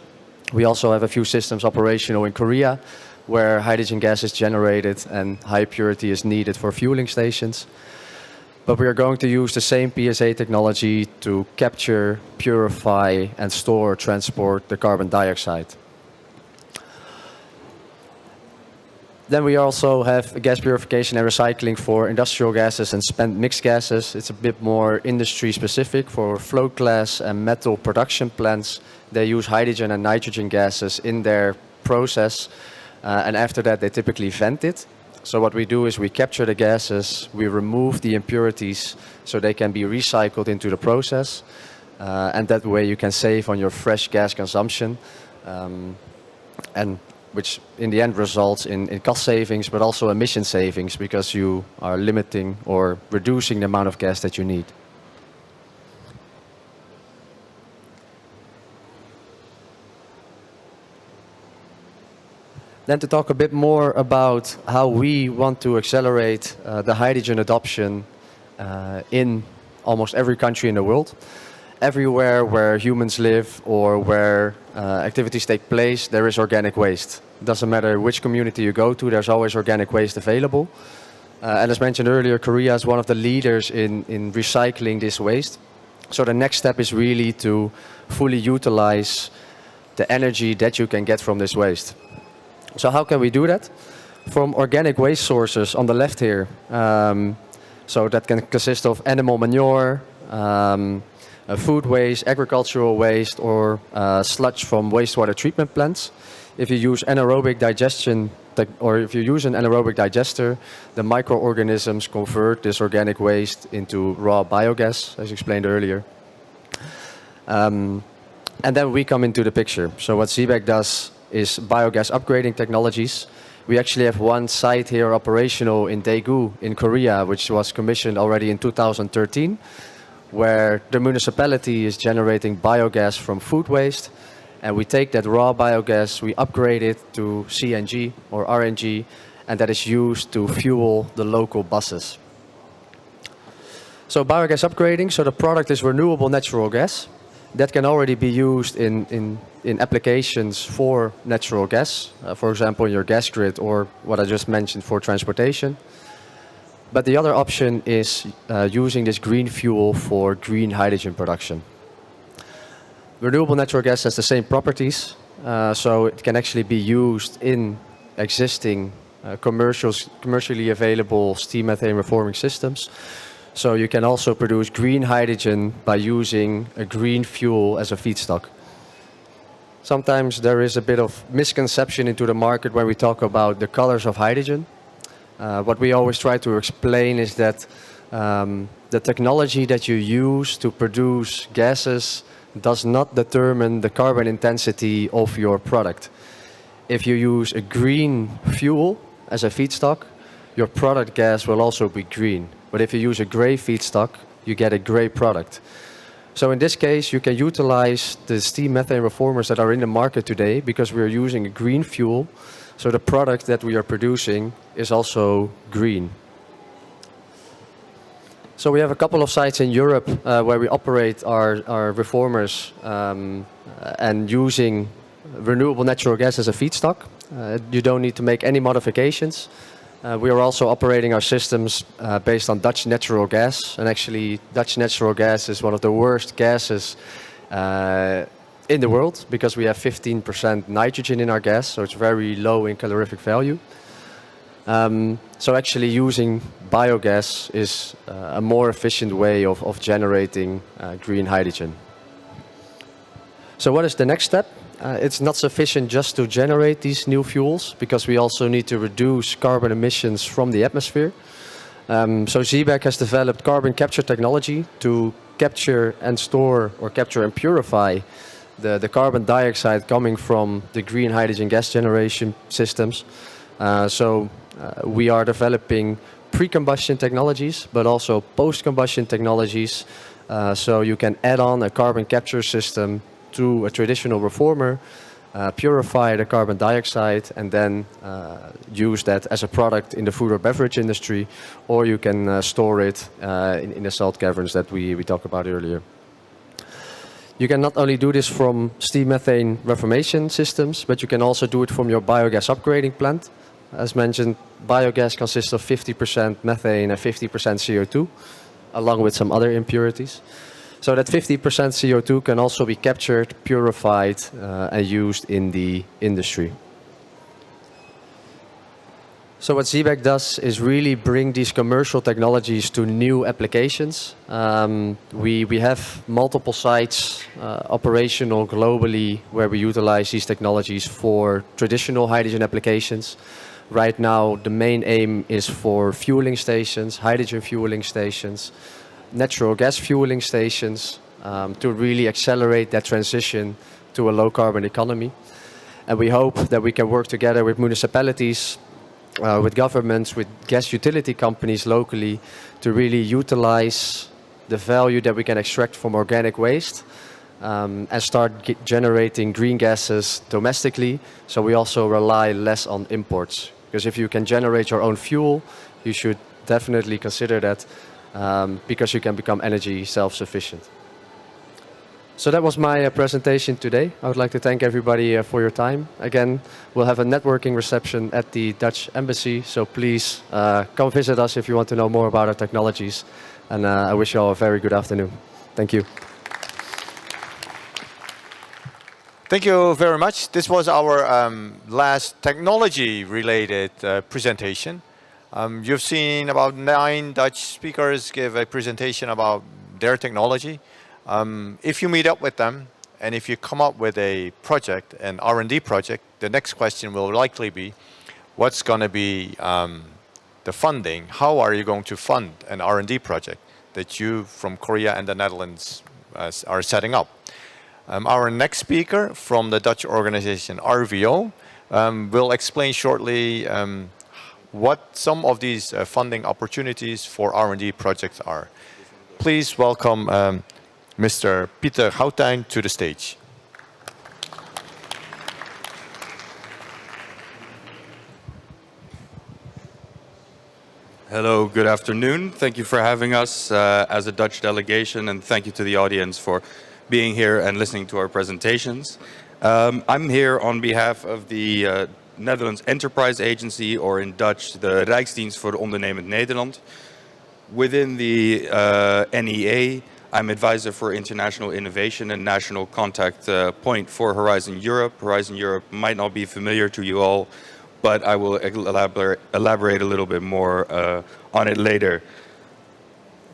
We also have a few systems operational in Korea where hydrogen gas is generated and high purity is needed for fueling stations. But we are going to use the same PSA technology to capture, purify, and store, transport the carbon dioxide. Then we also have gas purification and recycling for industrial gases and spent mixed gases. It's a bit more industry specific for float glass and metal production plants. They use hydrogen and nitrogen gases in their process, and after that they typically vent it. So what we do is we capture the gases, we remove the impurities so they can be recycled into the process, and that way you can save on your fresh gas consumption, and which in the end results in cost savings but also emission savings because you are limiting or reducing the amount of gas that you need. Then to talk a bit more about how we want to accelerate the hydrogen adoption in almost every country in the world. Everywhere where humans live or where activities take place, there is organic waste. Doesn't matter which community you go to, there's always organic waste available. And as mentioned earlier, Korea is one of the leaders in recycling this waste. So the next step is really to fully utilize the energy that you can get from this waste. So how can we do that? From organic waste sources on the left here. So that can consist of animal manure, food waste, agricultural waste, or sludge from wastewater treatment plants. If you use anaerobic digestion, or if you use an anaerobic digester, the microorganisms convert this organic waste into raw biogas, as explained earlier. And then we come into the picture. So what Xebec does is biogas upgrading technologies. We actually have one site here operational in Daegu in Korea, which was commissioned already in 2013, where the municipality is generating biogas from food waste. And we take that raw biogas, we upgrade it to CNG or RNG, and that is used to fuel the local buses. So biogas upgrading, so the product is renewable natural gas. That can already be used in applications for natural gas, for example, in your gas grid or what I just mentioned for transportation. But the other option is using this green fuel for green hydrogen production. Renewable natural gas has the same properties, so it can actually be used in existing commercially available steam methane reforming systems. So you can also produce green hydrogen by using a green fuel as a feedstock. Sometimes there is a bit of misconception into the market when we talk about the colors of hydrogen. What we always try to explain is that the technology that you use to produce gases does not determine the carbon intensity of your product. If you use a green fuel as a feedstock, your product gas will also be green. But if you use a gray feedstock, you get a gray product. So in this case, you can utilize the steam methane reformers that are in the market today because we are using a green fuel. So the product that we are producing is also green. So we have a couple of sites in Europe where we operate our reformers and using renewable natural gas as a feedstock. You don't need to make any modifications. We are also operating our systems based on Dutch natural gas. And actually, Dutch natural gas is one of the worst gases in the world because we have 15% nitrogen in our gas, so it's very low in calorific value. So actually using biogas is a more efficient way of generating green hydrogen. So what is the next step? It's not sufficient just to generate these new fuels because we also need to reduce carbon emissions from the atmosphere. So Xebec has developed carbon capture technology to capture and store or capture and purify the carbon dioxide coming from the green hydrogen gas generation systems. We are developing pre-combustion technologies, but also post-combustion technologies. So you can add on a carbon capture system to a traditional reformer, purify the carbon dioxide, and then use that as a product in the food or beverage industry, or you can store it in the salt caverns that we talked about earlier. You can not only do this from steam methane reformation systems, but you can also do it from your biogas upgrading plant. As mentioned, biogas consists of 50% methane and 50% CO2, along with some other impurities. So that 50% CO2 can also be captured, purified, and used in the industry. So what Xebec does is really bring these commercial technologies to new applications. We have multiple sites operational globally where we utilize these technologies for traditional hydrogen applications. Right now, the main aim is for fueling stations, hydrogen fueling stations, natural gas fueling stations, to really accelerate that transition to a low carbon economy. And we hope that we can work together with municipalities, with governments, with gas utility companies locally to really utilize the value that we can extract from organic waste and start generating green gases domestically. So we also rely less on imports. Because if you can generate your own fuel, you should definitely consider that because you can become energy self-sufficient. So that was my presentation today. I would like to thank everybody for your time. Again, we'll have a networking reception at the Dutch Embassy, so please come visit us if you want to know more about our technologies. And I wish you all a very good afternoon. Thank you. Thank you very much. This was our last technology-related presentation. You've seen about 9 Dutch speakers give a presentation about their technology. If you meet up with them and if you come up with a project, an R&D project, the next question will likely be, what's going to be the funding? How are you going to fund an R&D project that you from Korea and the Netherlands are setting up? Our next speaker from the Dutch organization RVO will explain shortly what some of these funding opportunities for R&D projects are. Please welcome Mr. Pieter Houttuin to the stage. Hello, good afternoon. Thank you for having us as a Dutch delegation, and thank you to the audience for being here and listening to our presentations. I'm here on behalf of the Netherlands Enterprise Agency, or in Dutch, the Rijksdienst voor Ondernemend Nederland. Within the NEA, I'm advisor for international innovation and national contact point for Horizon Europe. Horizon Europe might not be familiar to you all, but I will elaborate a little bit more on it later.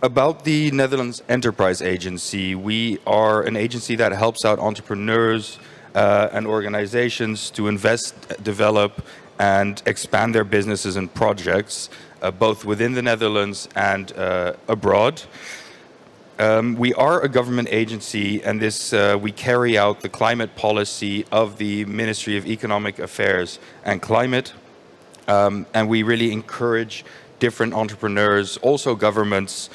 About the Netherlands Enterprise Agency, we are an agency that helps out entrepreneurs and organizations to invest, develop, and expand their businesses and projects, both within the Netherlands and abroad. We are a government agency, and we carry out the climate policy of the Ministry of Economic Affairs and Climate, and we really encourage different entrepreneurs, also governments,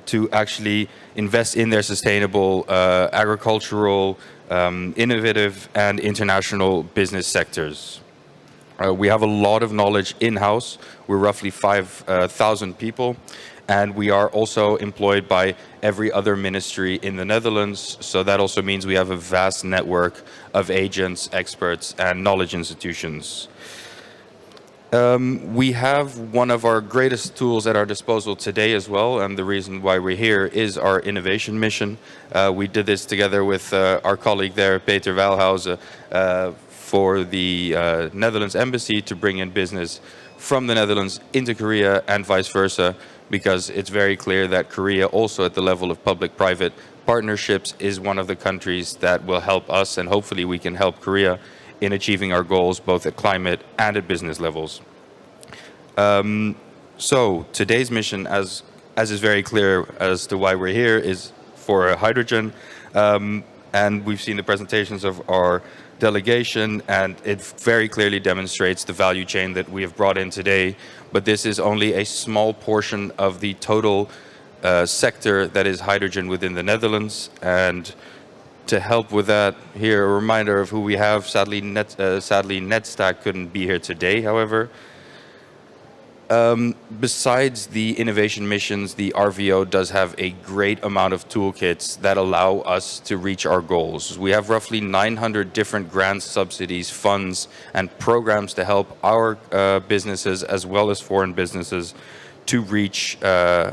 to actually invest in their sustainable agricultural, innovative and international business sectors. We have a lot of knowledge in-house. We're roughly 5,000 people. And we are also employed by every other ministry in the Netherlands. So that also means we have a vast network of agents, experts, and knowledge institutions. We have one of our greatest tools at our disposal today as well. And the reason why we're here is our innovation mission. We did this together with our colleague there, Peter Weilhausen, for the Netherlands Embassy to bring in business from the Netherlands into Korea and vice versa, because it's very clear that Korea, also at the level of public-private partnerships, is one of the countries that will help us, and hopefully we can help Korea in achieving our goals both at climate and at business levels. So today's mission, as is very clear as to why we're here, is for hydrogen. And we've seen the presentations of our delegation, and it very clearly demonstrates the value chain that we have brought in today. But this is only a small portion of the total sector that is hydrogen within the Netherlands. And to help with that, here a reminder of who we have. Sadly, Netstack couldn't be here today, however. Besides the innovation missions, the RVO does have a great amount of toolkits that allow us to reach our goals. We have roughly 900 different grants, subsidies, funds, and programs to help our businesses as well as foreign businesses to reach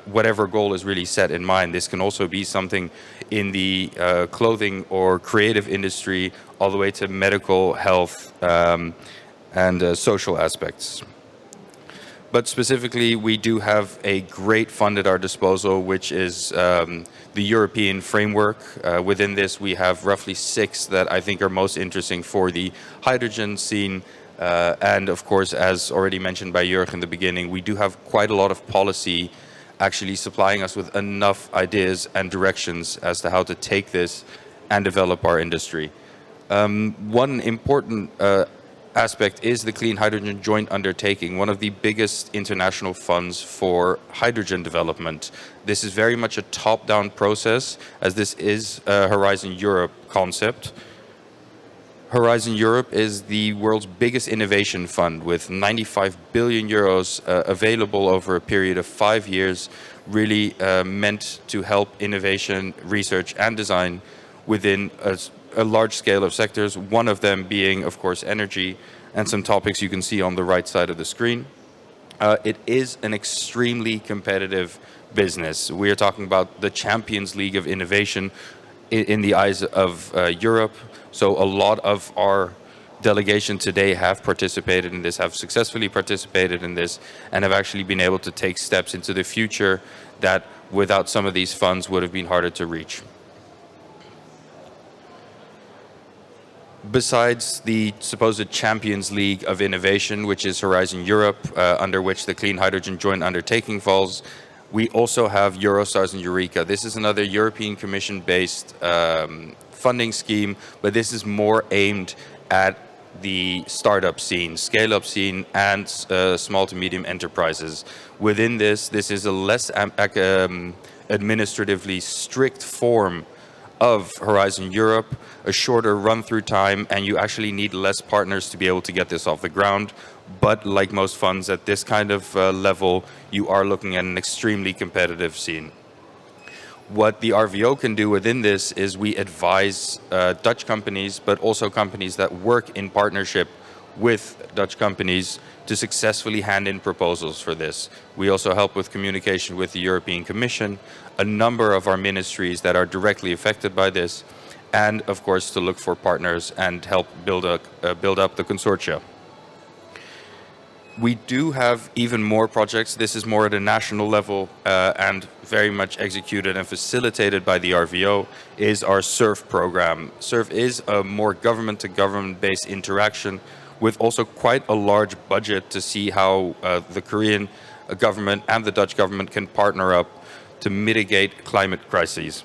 whatever goal is really set in mind. This can also be something in the clothing or creative industry, all the way to medical, health, and social aspects. But specifically, we do have a great fund at our disposal, which is the European framework. Within this, we have roughly 6 that I think are most interesting for the hydrogen scene. And of course, as already mentioned by Jörg in the beginning, we do have quite a lot of policy actually supplying us with enough ideas and directions as to how to take this and develop our industry. One important aspect is the Clean Hydrogen Joint Undertaking, one of the biggest international funds for hydrogen development. This is very much a top-down process, as this is a Horizon Europe concept. Horizon Europe is the world's biggest innovation fund, with 95 billion euros available over a period of 5 years, really meant to help innovation, research and design within a large scale of sectors, one of them being, of course, energy, and some topics you can see on the right side of the screen. It is an extremely competitive business. We are talking about the Champions League of innovation in the eyes of Europe. So a lot of our delegation today have participated in this, have successfully participated in this, and have actually been able to take steps into the future that without some of these funds would have been harder to reach. Besides the supposed Champions League of innovation, which is Horizon Europe, under which the Clean Hydrogen Joint Undertaking falls, We also have Eurostars and Eureka. This is another European Commission-based funding scheme, but this is more aimed at the startup scene, scale-up scene, and small to medium enterprises. Within this is a less administratively strict form of Horizon Europe, a shorter run-through time, and you actually need less partners to be able to get this off the ground. But like most funds at this kind of level, you are looking at an extremely competitive scene. What the RVO can do within this is we advise Dutch companies, but also companies that work in partnership with Dutch companies to successfully hand in proposals for this. We also help with communication with the European Commission, a number of our ministries that are directly affected by this, and of course to look for partners and help build up the consortia. We do have even more projects. This is more at a national level and very much executed and facilitated by the RVO, is our SURF program. SURF is a more government-to-government based interaction with also quite a large budget to see how the Korean government and the Dutch government can partner up to mitigate climate crises.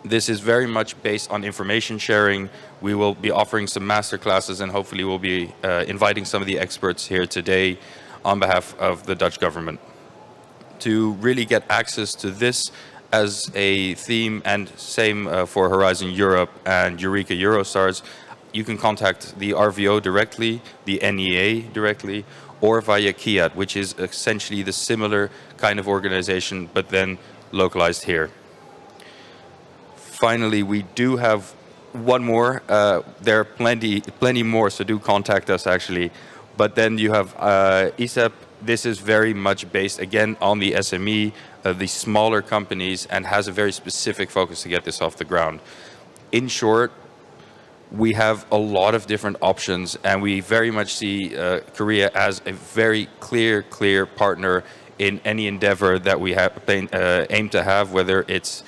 This is very much based on information sharing. We will be offering some master classes and hopefully we'll be inviting some of the experts here today on behalf of the Dutch government. To really get access to this as a theme, and same for Horizon Europe and Eureka Eurostars, you can contact the RVO directly, the NEA directly, or via KIAT, which is essentially the similar kind of organization, but then localized here. Finally, we do have one more. There are plenty more, so do contact us actually. But then you have ISEP. This is very much based again on the SME, the smaller companies, and has a very specific focus to get this off the ground. In short, we have a lot of different options, and we very much see Korea as a very clear partner in any endeavor that we have aim to have, whether it's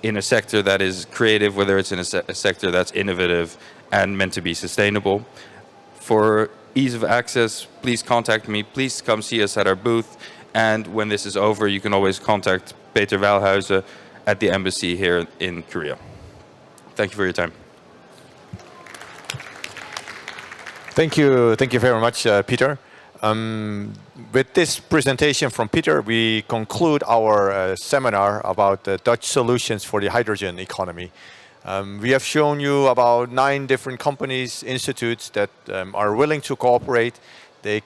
in a sector that is creative, whether it's in a sector that's innovative and meant to be sustainable. For ease of access, please contact me. Please come see us at our booth. And when this is over, you can always contact Peter Walhuizen at the embassy here in Korea. Thank you for your time. Thank you very much, Pieter. With this presentation from Pieter, we conclude our seminar about the Dutch solutions for the hydrogen economy. We have shown you about 9 different companies, institutes that are willing to cooperate. They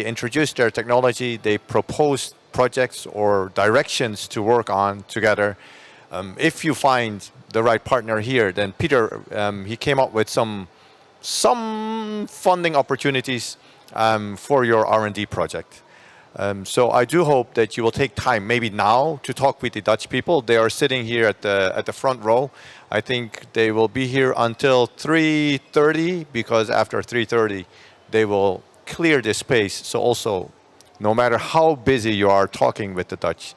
introduce their technology, they propose projects or directions to work on together. If you find the right partner here, then Pieter, he came up with some funding opportunities for your R&D project. So I do hope that you will take time, maybe now, to talk with the Dutch people. They are sitting here at the front row. I think they will be here until 3:30, because after 3:30 they will clear this space. So also, no matter how busy you are talking with the Dutch,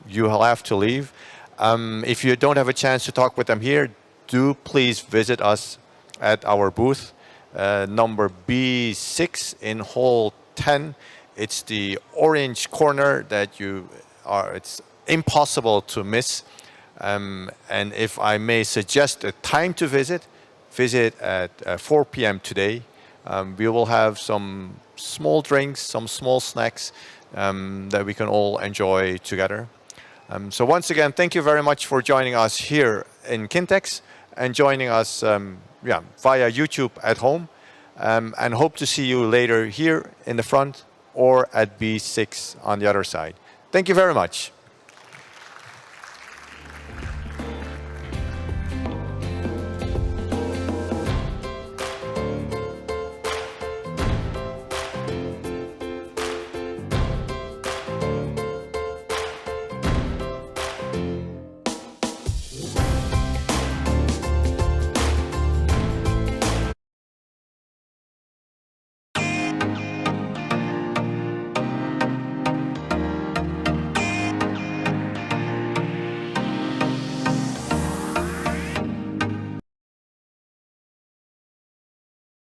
you will have to leave. If you don't have a chance to talk with them here, do please visit us at our booth, number B6 in hall 10. It's the orange corner that it's impossible to miss. And if I may suggest a time to visit at 4 p.m. today. We will have some small drinks, some small snacks that we can all enjoy together. So once again, thank you very much for joining us here in Kintex and joining us via YouTube at home. And hope to see you later here in the front or at B6 on the other side. Thank you very much.